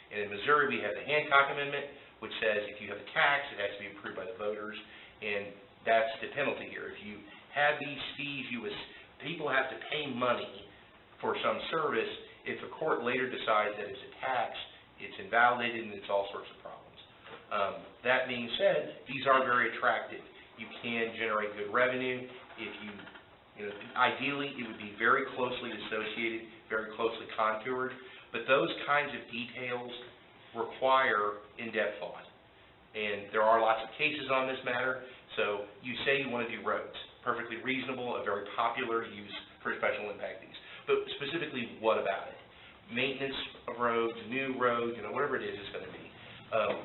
And in Missouri, we have the Hancock Amendment, which says if you have a tax, it has to be approved by the voters, and that's the penalty here. If you have these fees, people have to pay money for some service. If a court later decides that it's a tax, it's invalidated and it's all sorts of problems. That being said, these are very attractive. You can generate good revenue. If you know, ideally, it would be very closely associated, very closely contoured, but those kinds of details require in-depth thought. And there are lots of cases on this matter. So you say you want to do roads. Perfectly reasonable, a very popular use for special impact fees. But specifically, what about it? Maintenance of roads, new roads, whatever it is it's going to be.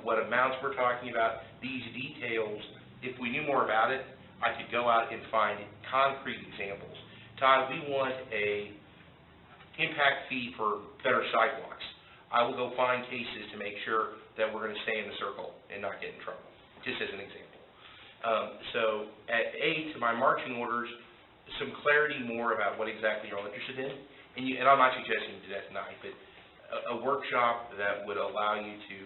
What amounts we're talking about, these details, if we knew more about it, I could go out and find concrete examples. Todd, we want a impact fee for better sidewalks. I will go find cases to make sure that we're gonna stay in the circle and not get in trouble, just as an example. So at A, to my marching orders, some clarity more about what exactly you're all interested in. And I'm not suggesting you do that tonight, but a workshop that would allow you to,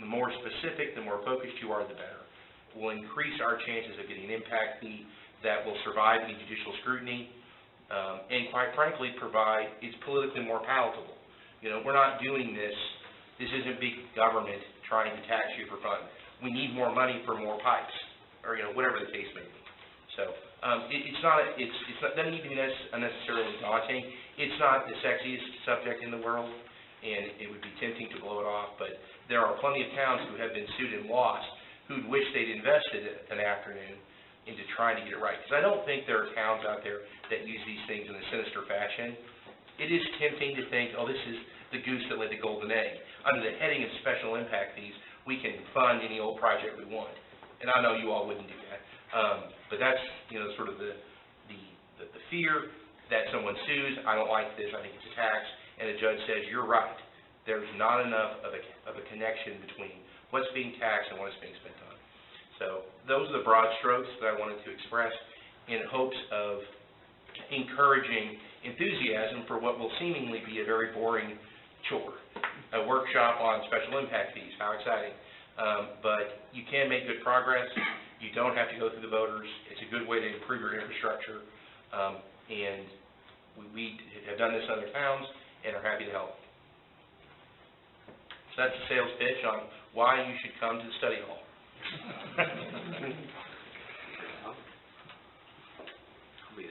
the more specific, the more focused you are, the better. Will increase our chances of getting an impact fee that will survive any judicial scrutiny, and quite frankly, it's politically more palatable. You know, we're not doing this isn't big government trying to tax you for fun. We need more money for more pipes, or, you know, whatever the case may be. So, doesn't need to be unnecessarily daunting. It's not the sexiest subject in the world, and it would be tempting to blow it off, but there are plenty of towns who have been sued and lost who'd wish they'd invested an afternoon into trying to get it right. Because I don't think there are towns out there that use these things in a sinister fashion. It is tempting to think, oh, this is the goose that laid the golden egg. Under the heading of special impact fees, we can fund any old project we want. And I know you all wouldn't do that. But that's, you know, sort of the fear that someone sues, I don't like this, I think it's a tax, and the judge says, you're right. There's not enough of a connection between what's being taxed and what is being spent on. So those are the broad strokes that I wanted to express in hopes of encouraging enthusiasm for what will seemingly be a very boring chore. A workshop on special impact fees, how exciting. But you can make good progress. You don't have to go through the voters. It's a good way to improve your infrastructure. And we have done this in other towns and are happy to help. So that's the sales pitch on why you should come to the study hall.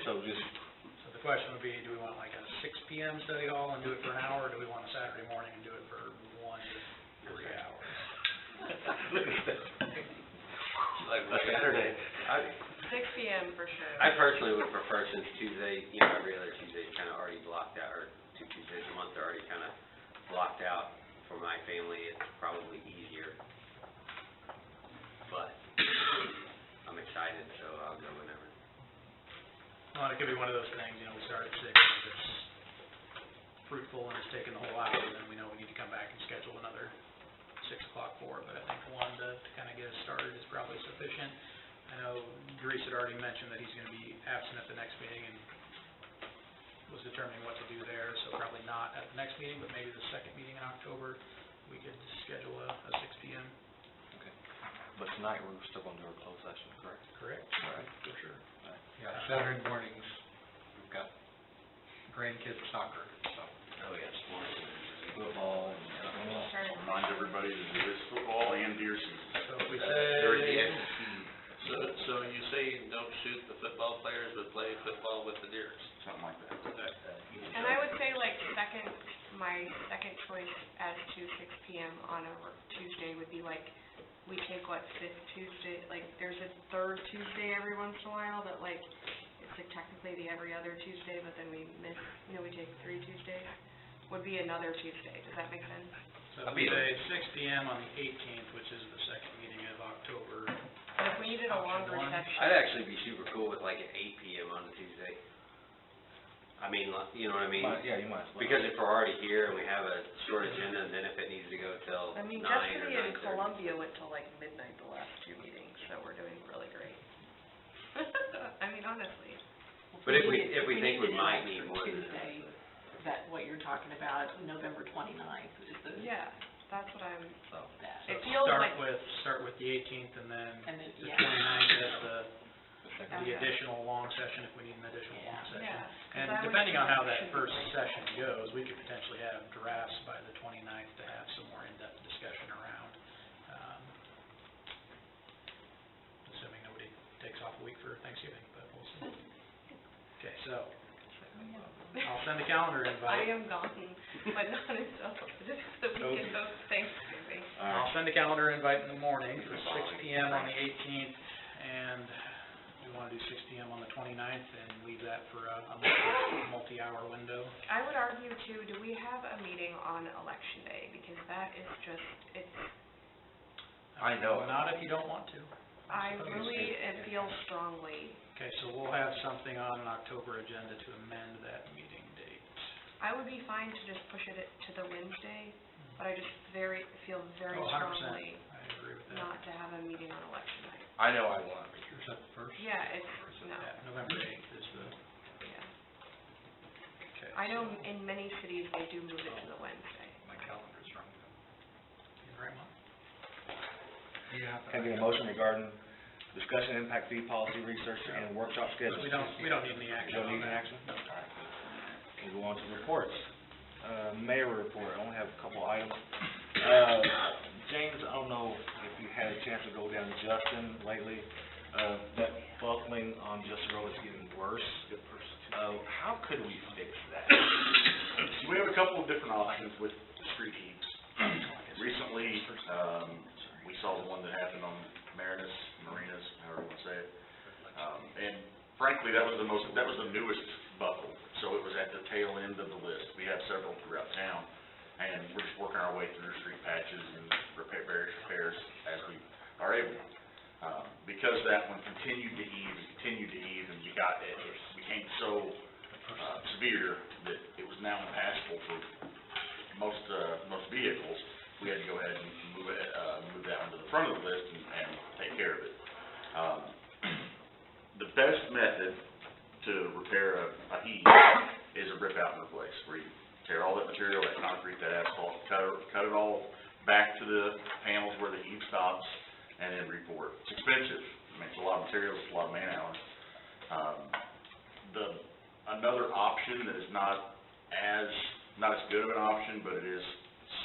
So the question would be, do we want like a 6 p.m. study hall and do it for an hour, or do we want a Saturday morning and do it for 1 to 3 hours? Like Saturday. 6 p.m. for sure. I personally would prefer, since Tuesday, you know, every other Tuesday is kind of already blocked out, or 2 Tuesdays a month are already kind of blocked out for my family. It's probably easier. But I'm excited, so I'll go whenever. Well, it could be one of those things, you know, we start at 6, and if it's fruitful and it's taken the whole hour, then we know we need to come back and schedule another 6 o'clock for it. But I think 1 to kind of get us started is probably sufficient. I know Grease had already mentioned that he's going to be absent at the next meeting and was determining what to do there, so probably not at the next meeting, but maybe the second meeting in October, we could schedule a 6 p.m. Okay. But tonight, we're still going to do our closed session, correct? Correct? All right. For sure. All right. Yeah, Saturday mornings, we've got grandkids soccer, so. Oh, yes, football, and remind everybody to do this football and deer season. So if we There's the say, SEC. So you say don't shoot the football players, but play football with the deers? Something like that. And I would say like my second choice as to 6 p.m. on a Tuesday would be like, we take what, 5th Tuesday, like there's a 3rd Tuesday every once in a while that like, it's like technically the every other Tuesday, but then we miss, you know, we take 3 Tuesdays, would be another Tuesday. Does that make sense? so if we say 6 p.m. on the 18th, which is the second meeting of October. But if we needed a longer Option 1. session. I'd actually be super cool with like an 8 p.m. on a Tuesday. I mean, you know what I mean? Yeah, you might as well. Because if we're already here and we have a short agenda, and then if it needs to go till 9 I mean, or 9:30. Destiny and Columbia went till like midnight the last 2 meetings, so we're doing really great. I mean, honestly. But if we think we might need more than Tuesday, that what you're talking about, November 29th is the. Yeah, that's what I'm, that. it feels like, Start with the 18th and then And then, the yeah. 29th as the Okay. additional long session if we need an additional long session. yeah. 'cause And I would depending on think how that should be first like- session goes, we could potentially have drafts by the 29th to have some more in-depth discussion around, assuming nobody takes off a week for Thanksgiving, but we'll see. Okay, so, I'll send a calendar I invite. am gone, but not until the weekend of Thanksgiving. I'll send a calendar invite in the morning for 6 p.m. on the 18th, and we want to do 6 p.m. on the 29th and leave that for a multi-hour window. I would argue too, do we have a meeting on Election Day? Because that is just, it's, I know. Not if you don't want to. it feels strongly. Okay, so we'll have something on an October agenda to amend that meeting date. I would be fine to just push it to the Wednesday, but I just feel very 100%. strongly I agree with that. not to have a meeting on election night. I know I want. Is that the first? Yeah, it's, no, Yeah, November 8th is the, yeah. okay. I know so in many cities, they do move it to the Wednesday. My calendar's wrong. You right, Mom? Yeah. Can I get a motion regarding discussion impact fee policy research and workshop schedules? We don't need any You action don't on need any that. action? We'll go on to reports. Mayor report, I only have a couple items. James, I don't know if you had a chance to go down Justin lately. That buckling on Justin Road is getting worse. How could we fix that? We have a couple of different options with street heaps. Recently, we saw the one that happened on Marinas, however you want to say it. And frankly, that was the newest buckle, so it was at the tail end of the list. We have several throughout town, and we're just working our way through street patches and various repairs as we are able. Because that one continued to heave, and it became so severe that it was now impassable for most vehicles. We had to go ahead and move that one to the front of the list and take care of it. The best method to repair a heave is a rip out and replace, where you tear all that material, that concrete, that asphalt, cut it all back to the panels where the heave stops, and then re-pour it. It's expensive. I mean, it's a lot of materials, it's a lot of man hours. Another option that is not as good of an option, but it is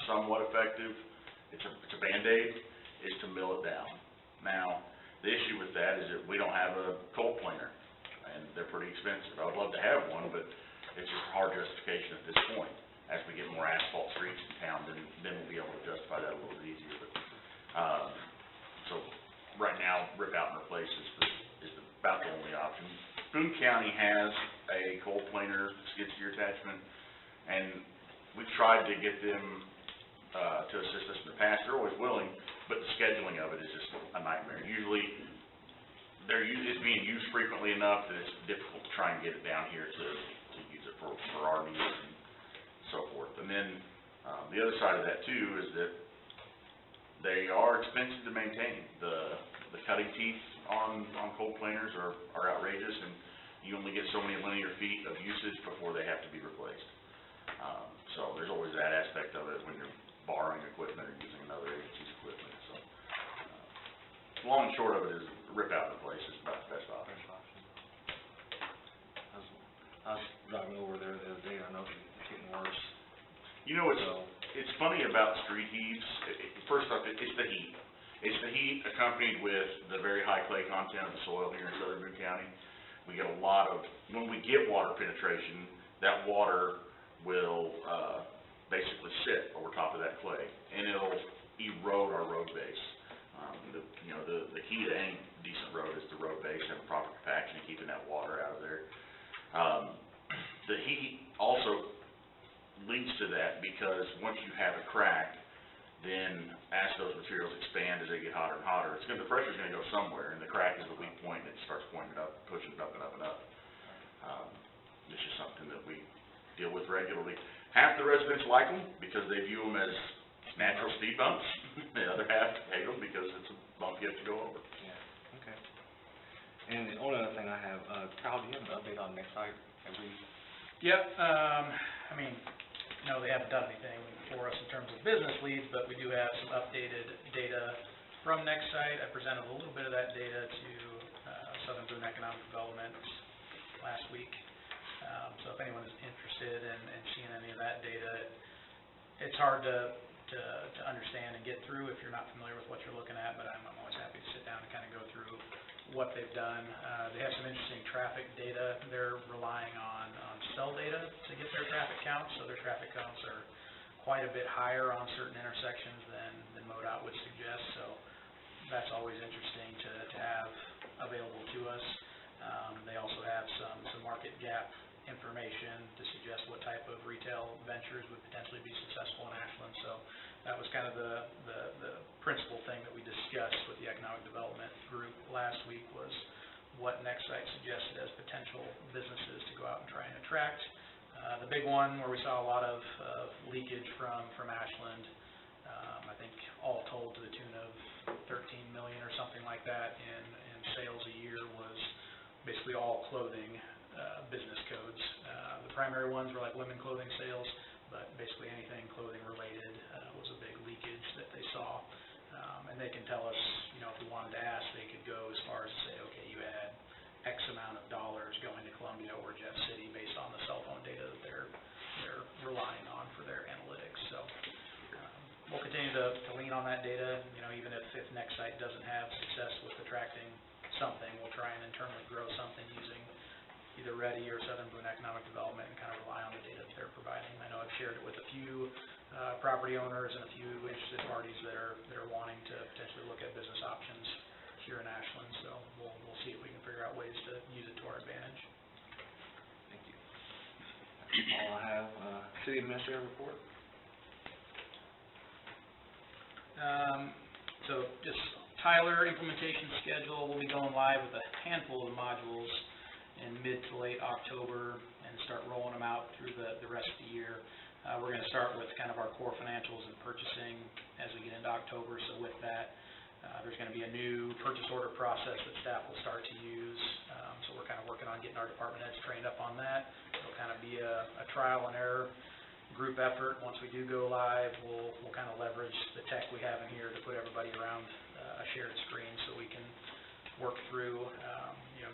somewhat effective, it's a Band-Aid, is to mill it down. Now, the issue with that is that we don't have a cold planer, and they're pretty expensive. I would love to have one, but it's just hard justification at this point. As we get more asphalt streets in town, then we'll be able to justify that a little bit easier. But so right now, rip out and replace is about the only option. Boone County has a cold planer skid steer attachment, and we've tried to get them to assist us in the past. They're always willing, but the scheduling of it is just a nightmare. Usually, it's being used frequently enough that it's difficult to try and get it down here to use it for our needs and so forth. And then the other side of that too is that they are expensive to maintain. The cutting teeth on cold planers are outrageous, and you only get so many linear feet of usage before they have to be replaced. So there's always that aspect of it when you're borrowing equipment or using another agency's equipment. So long and short of it is rip out and replace is about the best option. I was driving over there the other day, and I know it's getting worse. You know, it's funny about street heaves. First off, it's the heat. It's the heat accompanied with the very high clay content of the soil here in southern Boone County. We get a lot of, when we get water penetration, that water will basically sit over top of that clay, and it'll erode our road base. The key to any decent road is the road base and proper compaction and keeping that water out of there. The heat also leads to that because once you have a crack, then as those materials expand, as they get hotter and hotter, the pressure is going to go somewhere, and the crack is the weak point, and it starts pointing up, pushing it up and up and up. It's just something that we deal with regularly. Half the residents like them because they view them as natural speed bumps. The other half hate them because it's a bump you have to go over. Yeah, okay. And the only other thing I have, Kyle, do you have an update on next site? Yep, I mean, no, they haven't done anything for us in terms of business leads, but we do have some updated data from next site. I presented a little bit of that data to Southern Boone Economic Development last week. So if anyone is interested in seeing any of that data, it's hard to understand and get through if you're not familiar with what you're looking at, but I'm always happy to sit down and kind of go through what they've done. They have some interesting traffic data. They're relying on cell data to get their traffic counts, so their traffic counts are quite a bit higher on certain intersections than MoDOT would suggest, so that's always interesting to have available to us. They also have some market gap information to suggest what type of retail ventures would potentially be successful in Ashland. So that was kind of the principal thing that we discussed with the economic development group last week was what Nextsite suggested as potential businesses to go out and try and attract. The big one where we saw a lot of leakage from Ashland, I think all told to the tune of 13 million or something like that in sales a year, was basically all clothing business codes. The primary ones were like women clothing sales, but basically anything clothing related was a big leakage that they saw. And they can tell us, you know, if we wanted to ask, they could go as far as to say, okay, you had X amount of dollars going to Columbia or Jeff City based on the cell phone data that they're relying on for their analytics. So we'll continue to lean on that data. You know, even if Nextsite doesn't have success with attracting something, we'll try and internally grow something using either Ready or Southern Boone Economic Development and kind of rely on the data that they're providing. I know I've shared it with a few property owners and a few interested parties that are wanting to potentially look at business options here in Ashland, so we'll see if we can figure out ways to use it to our advantage. Thank you. All I have, city administrator report. So just Tyler implementation schedule, we'll be going live with a handful of the modules in mid to late October and start rolling them out through the rest of the year. We're going to start with kind of our core financials and purchasing as we get into October. So with that, there's going to be a new purchase order process that staff will start to use. So we're kind of working on getting our department heads trained up on that. It'll kind of be a trial and error group effort. Once we do go live, we'll kind of leverage the tech we have in here to put everybody around a shared screen so we can work through,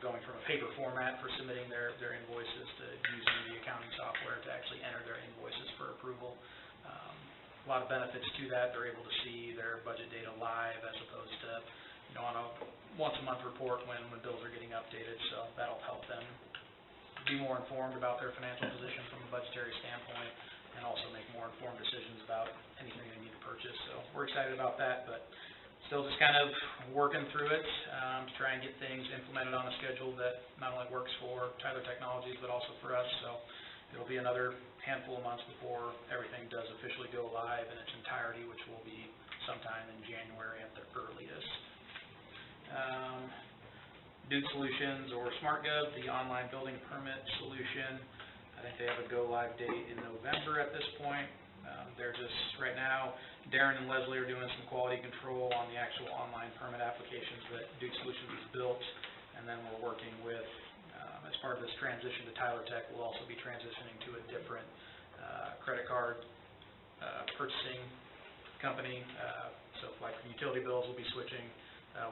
going from a paper format for submitting their invoices to using the accounting software to actually enter their invoices for approval. A lot of benefits to that. They're able to see their budget data live as opposed to, on a once-a-month report when bills are getting updated. So that'll help them be more informed about their financial position from a budgetary standpoint and also make more informed decisions about anything they need to purchase. So we're excited about that, but still just kind of working through it to try and get things implemented on a schedule that not only works for Tyler Technologies, but also for us. So it'll be another handful of months before everything does officially go live in its entirety, which will be sometime in January at the earliest. Dude Solutions or SmartGov, the online building permit solution, I think they have a go-live date in November at this point. They're just, right now, Darren and Leslie are doing some quality control on the actual online permit applications that Dude Solutions has built, and then we're working with, as part of this transition to Tyler Tech, we'll also be transitioning to a different credit card purchasing company. So like utility bills will be switching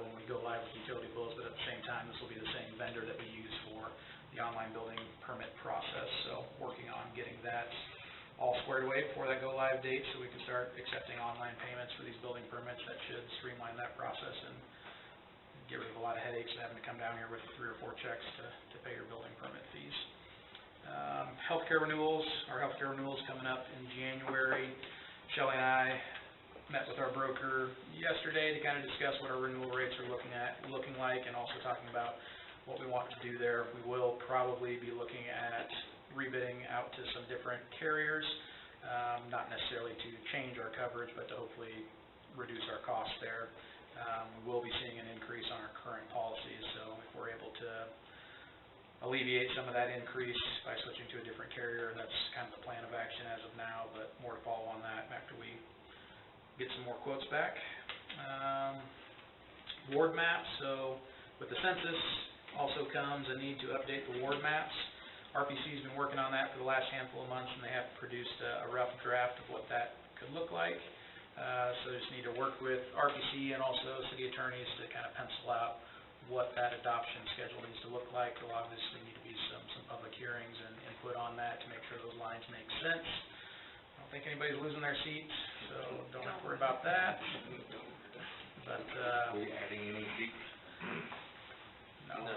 when we go live with utility bills, but at the same time, this will be the same vendor that we use for the online building permit process. So working on getting that all squared away before that go live date so we can start accepting online payments for these building permits. That should streamline that process and get rid of a lot of headaches of having to come down here with 3 or 4 checks to pay your building permit fees. Healthcare renewals, our healthcare renewals coming up in January. Shelley and I met with our broker yesterday to kind of discuss what our renewal rates are looking like, and also talking about what we want to do there. We will probably be looking at rebidding out to some different carriers, not necessarily to change our coverage, but to hopefully reduce our costs there. We will be seeing an increase on our current policies, so if we're able to alleviate some of that increase by switching to a different carrier, that's kind of the plan of action as of now, but more to follow on that after we get some more quotes back. Ward maps, so with the census also comes a need to update the ward maps. RPC's been working on that for the last handful of months, and they have produced a rough draft of what that could look like. So just need to work with RPC and also city attorneys to kind of pencil out what that adoption schedule needs to look like. There'll obviously need to be some public hearings and input on that to make sure those lines make sense. I don't think anybody's losing their seats, so don't have to worry about that. But, Are we adding any seats? No.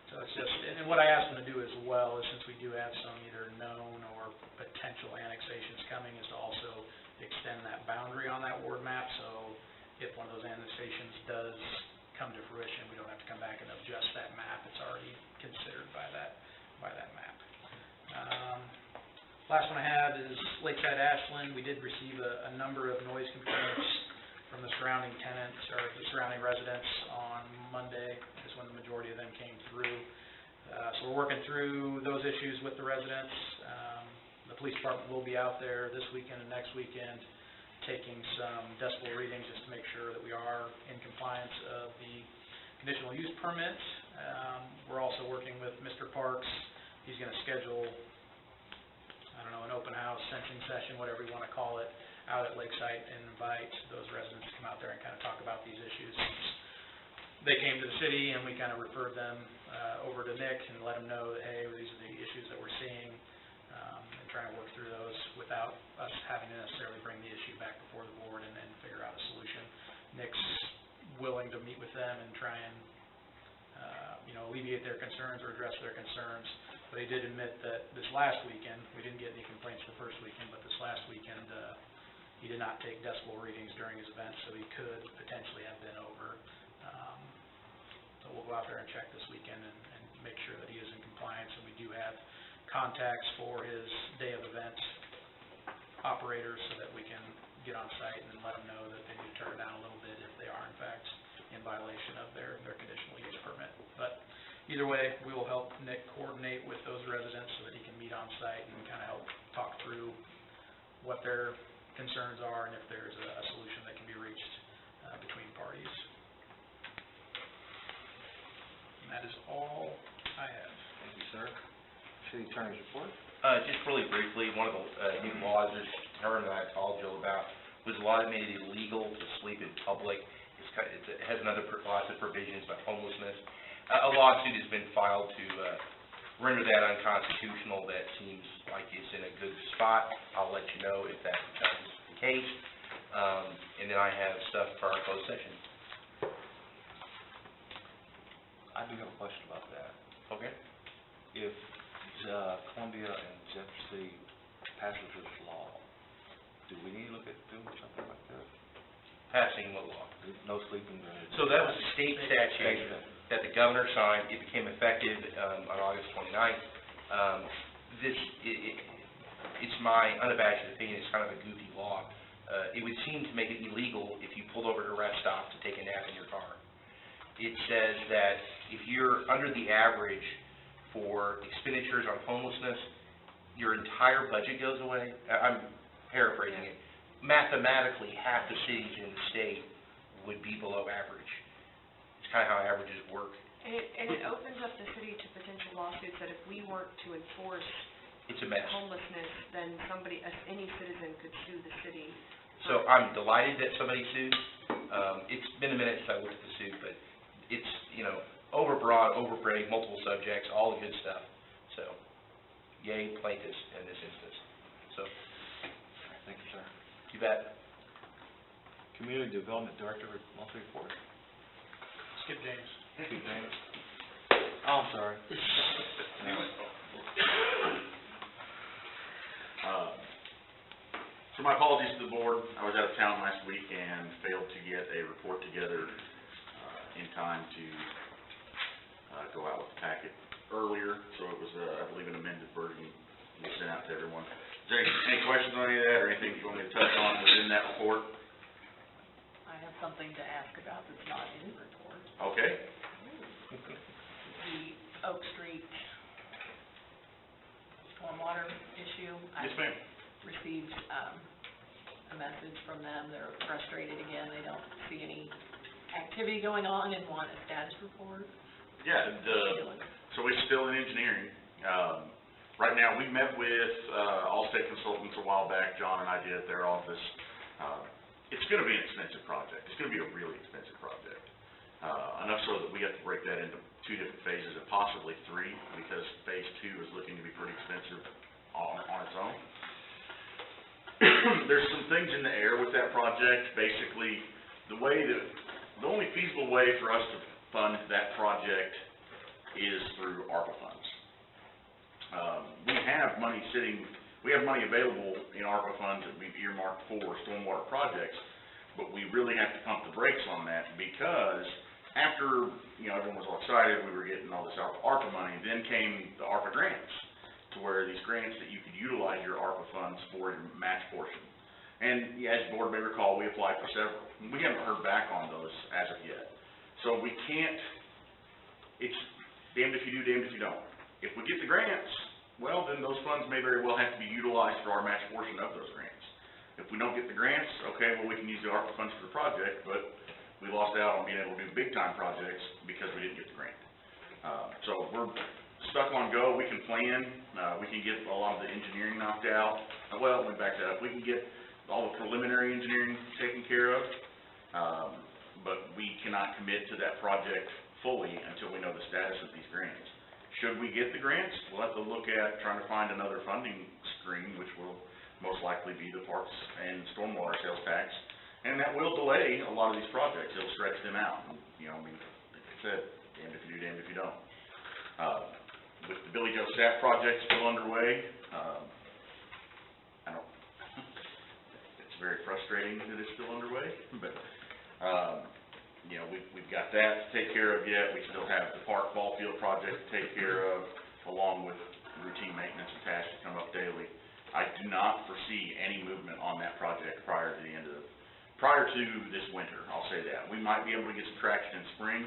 So it's just, and what I asked them to do as well is, since we do have some either known or potential annexations coming, is to also extend that boundary on that ward map. So if one of those annexations does come to fruition, we don't have to come back and adjust that map. It's already considered by that map. Last one I have is Lakeside Ashland. We did receive a number of noise complaints from the surrounding tenants, or the surrounding residents on Monday, is when the majority of them came through. So we're working through those issues with the residents. The police department will be out there this weekend and next weekend taking some decibel readings just to make sure that we are in compliance of the conditional use permit. We're also working with Mr. Parks. He's going to schedule, I don't know, an open house, sensing session, whatever you want to call it, out at Lakeside and invite those residents to come out there and kind of talk about these issues. They came to the city and we kind of referred them over to Nick and let him know that, hey, these are the issues that we're seeing, and trying to work through those without us having to necessarily bring the issue back before the board and figure out a solution. Nick's willing to meet with them and try and alleviate their concerns or address their concerns. But he did admit that this last weekend, we didn't get any complaints the first weekend, but this last weekend, he did not take decibel readings during his event, so he could potentially have been over. So we'll go out there and check this weekend and make sure that he is in compliance, and we do have contacts for his day of event operators so that we can get on site and let them know that they need to turn it down a little bit if they are in fact in violation of their conditional use permit. But either way, we will help Nick coordinate with those residents so that he can meet on site and kind of help talk through what their concerns are and if there's a solution that can be reached between parties. And that is all I have. Thank you, sir. City Attorney's report. Just really briefly, one of the new laws, this term that I told you about, was a law that made it illegal to sleep in public. It has another lots of provisions about homelessness. A lawsuit has been filed to render that unconstitutional. That seems like it's in a good spot. I'll let you know if that becomes the case. And then I have stuff for our closed session. I do have a question about that. Okay? If Columbia and Jeff City passes this law, do we need to look at doing something like this? Passing what law? No sleeping during. So that was a state statute that the governor signed. It became effective on August 29th. It's my unabashed opinion, it's kind of a goofy law. It would seem to make it illegal if you pulled over at a rest stop to take a nap in your car. It says that if you're under the average for expenditures on homelessness, your entire budget goes away. I'm paraphrasing it. Mathematically, half the cities in the state would be below average. It's kind of how averages work. And it opens up the city to potential lawsuits that if we weren't to enforce It's a mess. homelessness, then any citizen could sue the city. So I'm delighted that somebody sued. It's been a minute since I looked at the suit, but it's, overbroad, overbreak, multiple subjects, all the good stuff. So, yay plaintiffs in this instance. So, Thank you, sir. you bet. Community Development Director monthly report. Skip James. Thank you, James. Oh, I'm sorry. So my apologies to the board. I was out of town last week and failed to get a report together in time to go out with the packet earlier. So it was, I believe, an amended version we sent out to everyone. Is there any questions on any of that or anything you want me to touch on within that report? I have something to ask about that's not in the report. Okay. The Oak Street stormwater issue. Yes, ma'am. Received a message from them. They're frustrated again. They don't see any activity going on and want a status report. Yeah, so we're still in engineering. Right now, we met with Allstate Consultants a while back. John and I did at their office. It's going to be an expensive project. It's going to be a really expensive project. Enough so that we have to break that into 2 different phases and possibly 3, because phase 2 is looking to be pretty expensive on its own. There's some things in the air with that project. Basically, the only feasible way for us to fund that project is through ARPA funds. We have money available in ARPA funds that we've earmarked for stormwater projects, but we really have to pump the brakes on that, because after, everyone was all excited, we were getting all this ARPA money, then came the ARPA grants, to where these grants that you could utilize your ARPA funds for your match portion. And as the board may recall, we applied for several. We haven't heard back on those as of yet. So we can't, it's damned if you do, damned if you don't. If we get the grants, well, then those funds may very well have to be utilized for our match portion of those grants. If we don't get the grants, okay, well, we can use the ARPA funds for the project, but we lost out on being able to do big-time projects because we didn't get the grant. So we're stuck on go. We can plan, we can get a lot of the engineering knocked out. Well, let me back that up. We can get all the preliminary engineering taken care of, but we cannot commit to that project fully until we know the status of these grants. Should we get the grants, we'll have to look at trying to find another funding stream, which will most likely be the parks and stormwater sales tax, and that will delay a lot of these projects. It'll stretch them out. You know, I mean, like I said, damned if you do, damned if you don't. With the Billy Joe Sapp project still underway, it's very frustrating that it's still underway, but, you know, we've got that to take care of yet. We still have the park ball field project to take care of, along with routine maintenance and tasks that come up daily. I do not foresee any movement on that project prior to this winter, I'll say that. We might be able to get some traction in spring.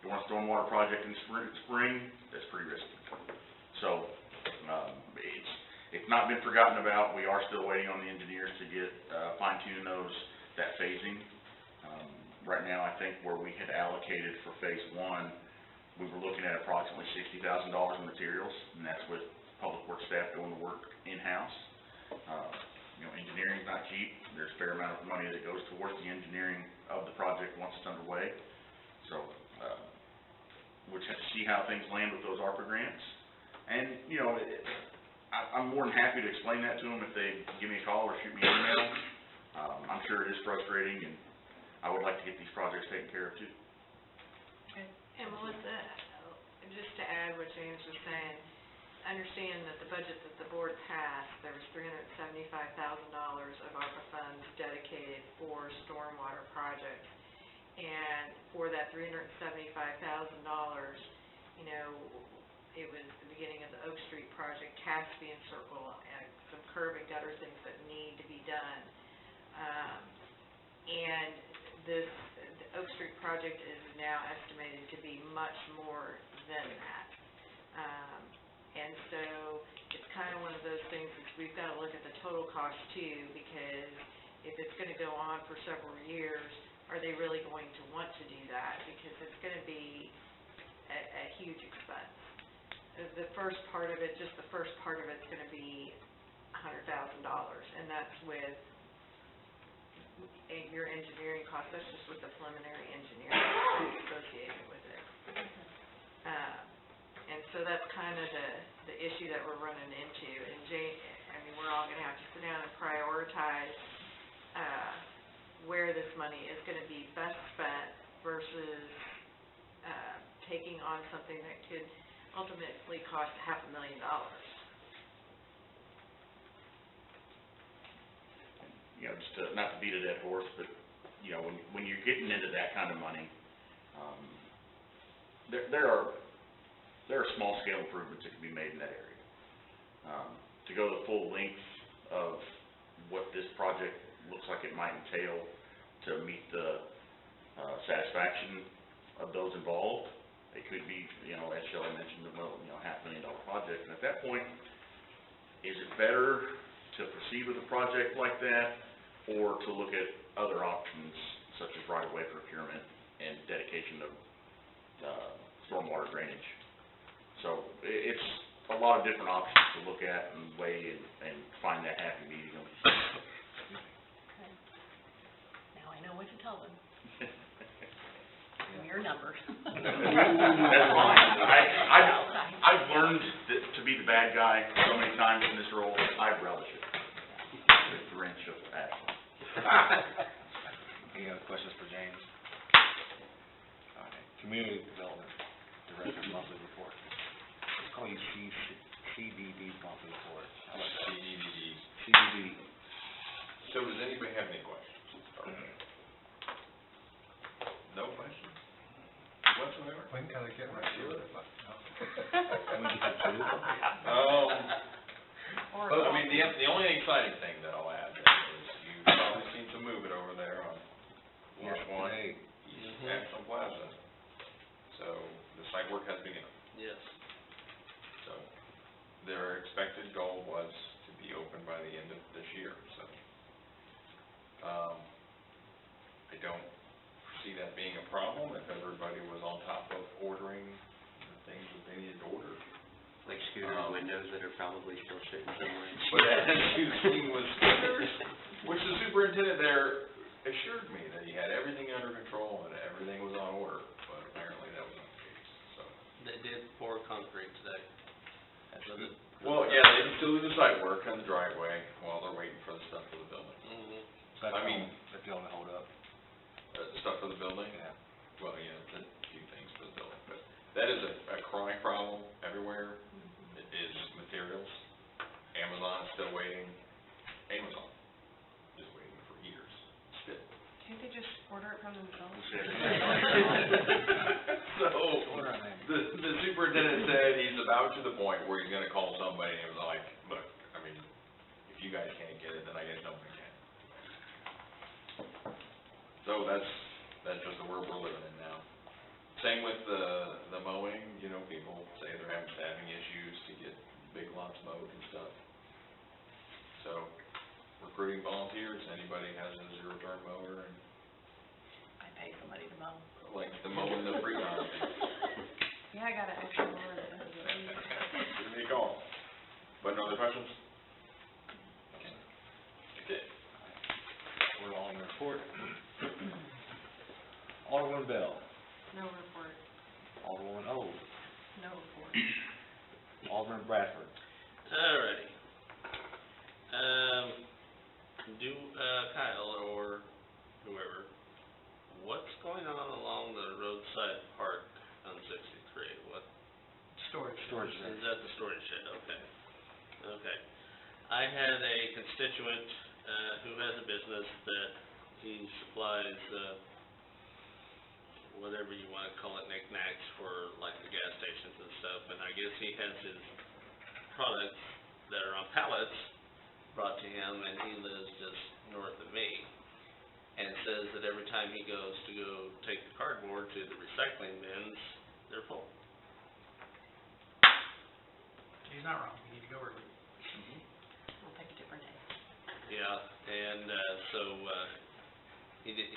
Doing a stormwater project in spring, that's pretty risky. So, it's not been forgotten about. We are still waiting on the engineers to get, fine-tune that phasing. Right now, I think where we had allocated for phase one, we were looking at approximately $60,000 in materials, and that's with public works staff doing the work in-house. You know, engineering's not cheap. There's a fair amount of money that goes towards the engineering of the project once it's underway. So, we'll just have to see how things land with those ARPA grants. And, you know, I'm more than happy to explain that to them if they give me a call or shoot me an email. I'm sure it is frustrating, and I would like to get these projects taken care of too. And Melissa, just to add what James was saying, understand that the budget that the board passed, there was $375,000 of ARPA funds dedicated for stormwater projects. And for that $375,000, you know, it was the beginning of the Oak Street project, Caspian Circle, and some curb and gutter things that need to be done. And the Oak Street project is now estimated to be much more than that. And so it's kind of one of those things that we've got to look at the total cost too, because if it's going to go on for several years, are they really going to want to do that? Because it's going to be a huge expense. The first part of it, just the first part of it's going to be $100,000, and that's with your engineering cost. That's just with the preliminary engineering associated with it. And so that's kind of the issue that we're running into. And I mean, we're all going to have to sit down and prioritize where this money is going to be best spent versus taking on something that could ultimately cost $500,000. You know, just not to beat a dead horse, but, you know, when you're getting into that kind of money, there are small scale improvements that can be made in that area. To go the full length of what this project looks like it might entail to meet the satisfaction of those involved, it could be, you know, as Shelley mentioned, $500,000 project. And at that point, is it better to proceed with a project like that, or to look at other options such as right-of-way procurement and dedication of stormwater drainage? So it's a lot of different options to look at and weigh and find that happy medium. Okay. Now I know what to tell them. Give me your number. That's fine. I've learned that to be the bad guy so many times in this role, I relish it. The Grinch of Ashland. Any other questions for James? All right. Community Development Director monthly report. Let's call you CDD monthly report. How about CDD? CDD. So does anybody have any questions? No questions whatsoever? When can I get my shoe? But, I mean, the only exciting thing that I'll add then is you don't see that being a problem if everybody was on top of ordering the things that they needed to order. Like scooter windows that are probably still sitting somewhere. But that thing was scooters, which the superintendent there assured me that he had everything under control and everything was on order, but apparently that wasn't the case, so. They did pour concrete today. Well, yeah, they can still do the site work on the driveway while they're waiting for the stuff for the building. That's I mean- if you want to hold up. Stuff for the building? Yeah. Well, yeah, it's a few things for the building, but that is a chronic problem everywhere. It is materials. Amazon's still waiting. Amazon is waiting for years still. Can't they just order it from themselves? So, the superintendent said he's about to the point where he's gonna call somebody and was like, look, I mean, if you guys can't get it, then I guess nobody can. So that's just the world we're living in now. Same with the mowing, you know, people say they're having staffing issues to get big lots mowed and stuff. So, recruiting volunteers, anybody has a zero-turn mower and I pay somebody to mow. like the mowing the free yard. Yeah, I got an extra one. Give me a call. But no other questions? Okay. We're on the report. Alderman Bell. No report. Alderwoman O. No report. Alderman Bradford. Alrighty. Kyle or whoever, what's going on along the roadside park on 63? What? Storage. Is that the storage shed? Okay. Okay. I had a constituent, who has a business that he supplies, whatever you wanna call it, knickknacks for like the gas stations and stuff, and I guess he has his products that are on pallets brought to him, and he lives just north of me. And it says that every time he goes to go take the cardboard to the recycling bins, they're full. He's not wrong, you need to go early. We'll pick a different day. Yeah, and,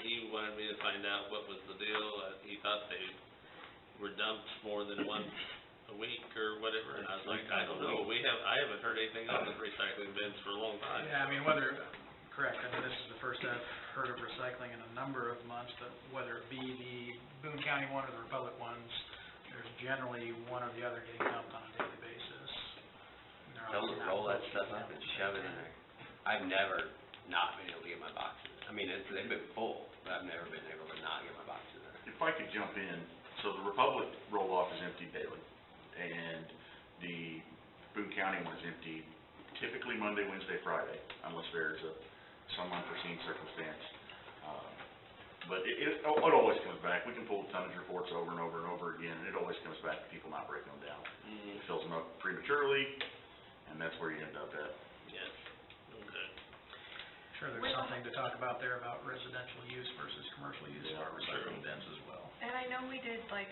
he wanted me to find out what was the deal. He thought they were dumped more than once a week or whatever, and I was like, I don't know. I haven't heard anything on the recycling bins for a long time. Yeah, I mean, correct, I mean, this is the first I've heard of recycling in a number of months, but whether it be the Boone County one or the Republic ones, there's generally one or the other getting dumped on a daily basis. And they're Tell them obviously to not roll that located stuff in up the and same shove it in time. there. I've never not been able to get my boxes. I mean, they've been full, but I've never been able to not get my boxes in. If I could jump in, so the Republic roll-off is empty daily, and the Boone County one is empty typically Monday, Wednesday, Friday, unless there's some unforeseen circumstance. But it always comes back. We can pull the tonnage reports over and over and over again, and it always comes back to people not breaking them down. It fills them up prematurely, and that's where you end up at. Yes. Okay. Sure, there's something to talk about there about residential use versus commercial use of our recycling bins as well. And I know we did like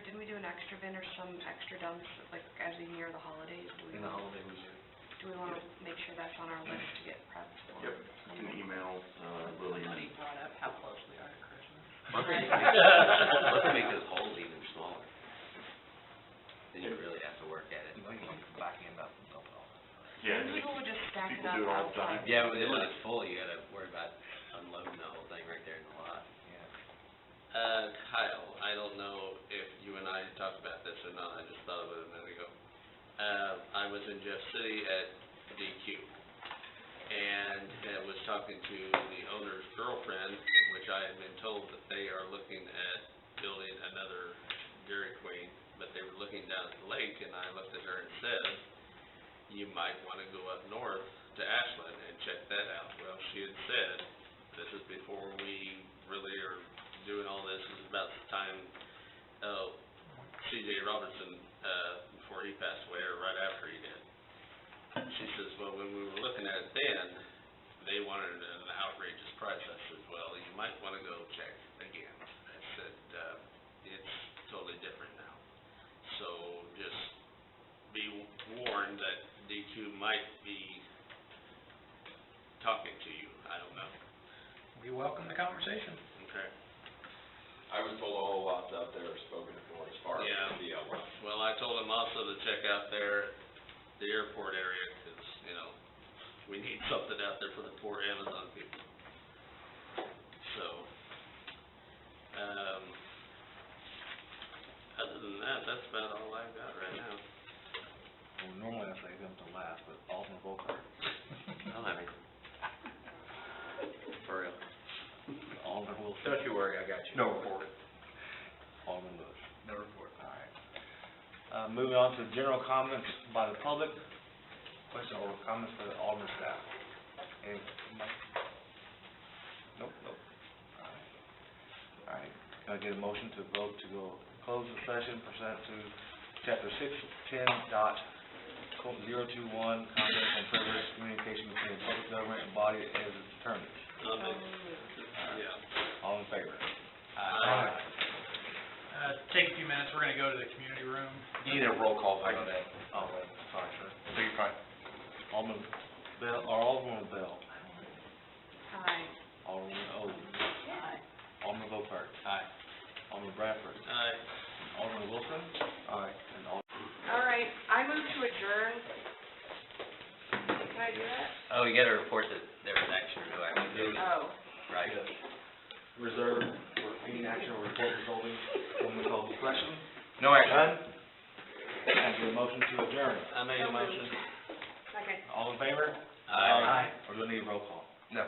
didn't we do an extra bin or some extra dumps, like as we near the holidays? In the holiday weekend. Do we wanna make sure that's on our list to get prepped for? Yep, you can email Lillian. Somebody brought up how close we are to Christmas. Let's make those holes even smaller. Then you really have to work at it. You might get the back end up and dump it all. Yeah, And people would just stack it people up do it all the time. outside. Yeah, but then when it's full, you gotta worry about unloading the whole thing right there in the lot. Kyle, I don't know if you and I talked about this or not, I just thought of it a minute ago. I was in Jeff City at DQ, and was talking to the owner's girlfriend, which I had been told that they are looking at building another Dairy Queen, but they were looking down at the lake, and I looked at her and said, you might wanna go up north to Ashland and check that out. Well, she had said, this is before we really are doing all this, is about the time, C.J. Robertson, before he passed away, or right after he did. She says, well, when we were looking at it then, they wanted an outrageous price. I said, well, you might wanna go check again. I said, it's totally different now. So just be warned that DQ might be talking to you, I don't know. We welcome the conversation. Okay. I was told all the lots out there are spoken for as far as Yeah. the outlet. Well, I told him also to check out there, the airport area, 'cause, you know, we need something out there for the poor Amazon people. So, other than that, that's about all I've got right now. Well, normally I say them to last, but Alderman Volker, For real. Alderman Wilson, Don't you worry, I got you. No report. Alderman Bush. No report. All right. Moving on to general comments by the public. Question or comments for the Alderman staff. Any? Nope. All right. Can I get a motion to vote to go close the session pursuant to Chapter 610.021, confidential and privileged communication between public government and body as determined. Yeah. All in favor? Take a few minutes, we're gonna go to the community room. You need a roll call vote on that. Oh, sorry, sir. So you're fine. Alderman Bell, or Alderman Bell? Aye. Alderman Oden? Aye. Alderman Volker? Aye. Alderman Bradford? Aye. Alderman Wilson? Aye. And Alderman... All right, I move to adjourn. Can I do that? Oh, you gotta report that there was action or no action. Oh. Right. Reserve for any action or report resulting from the closed session. No action. None? Can I get a motion to adjourn? I made a motion. Second. All in favor? Aye. Or do I need a roll call? No.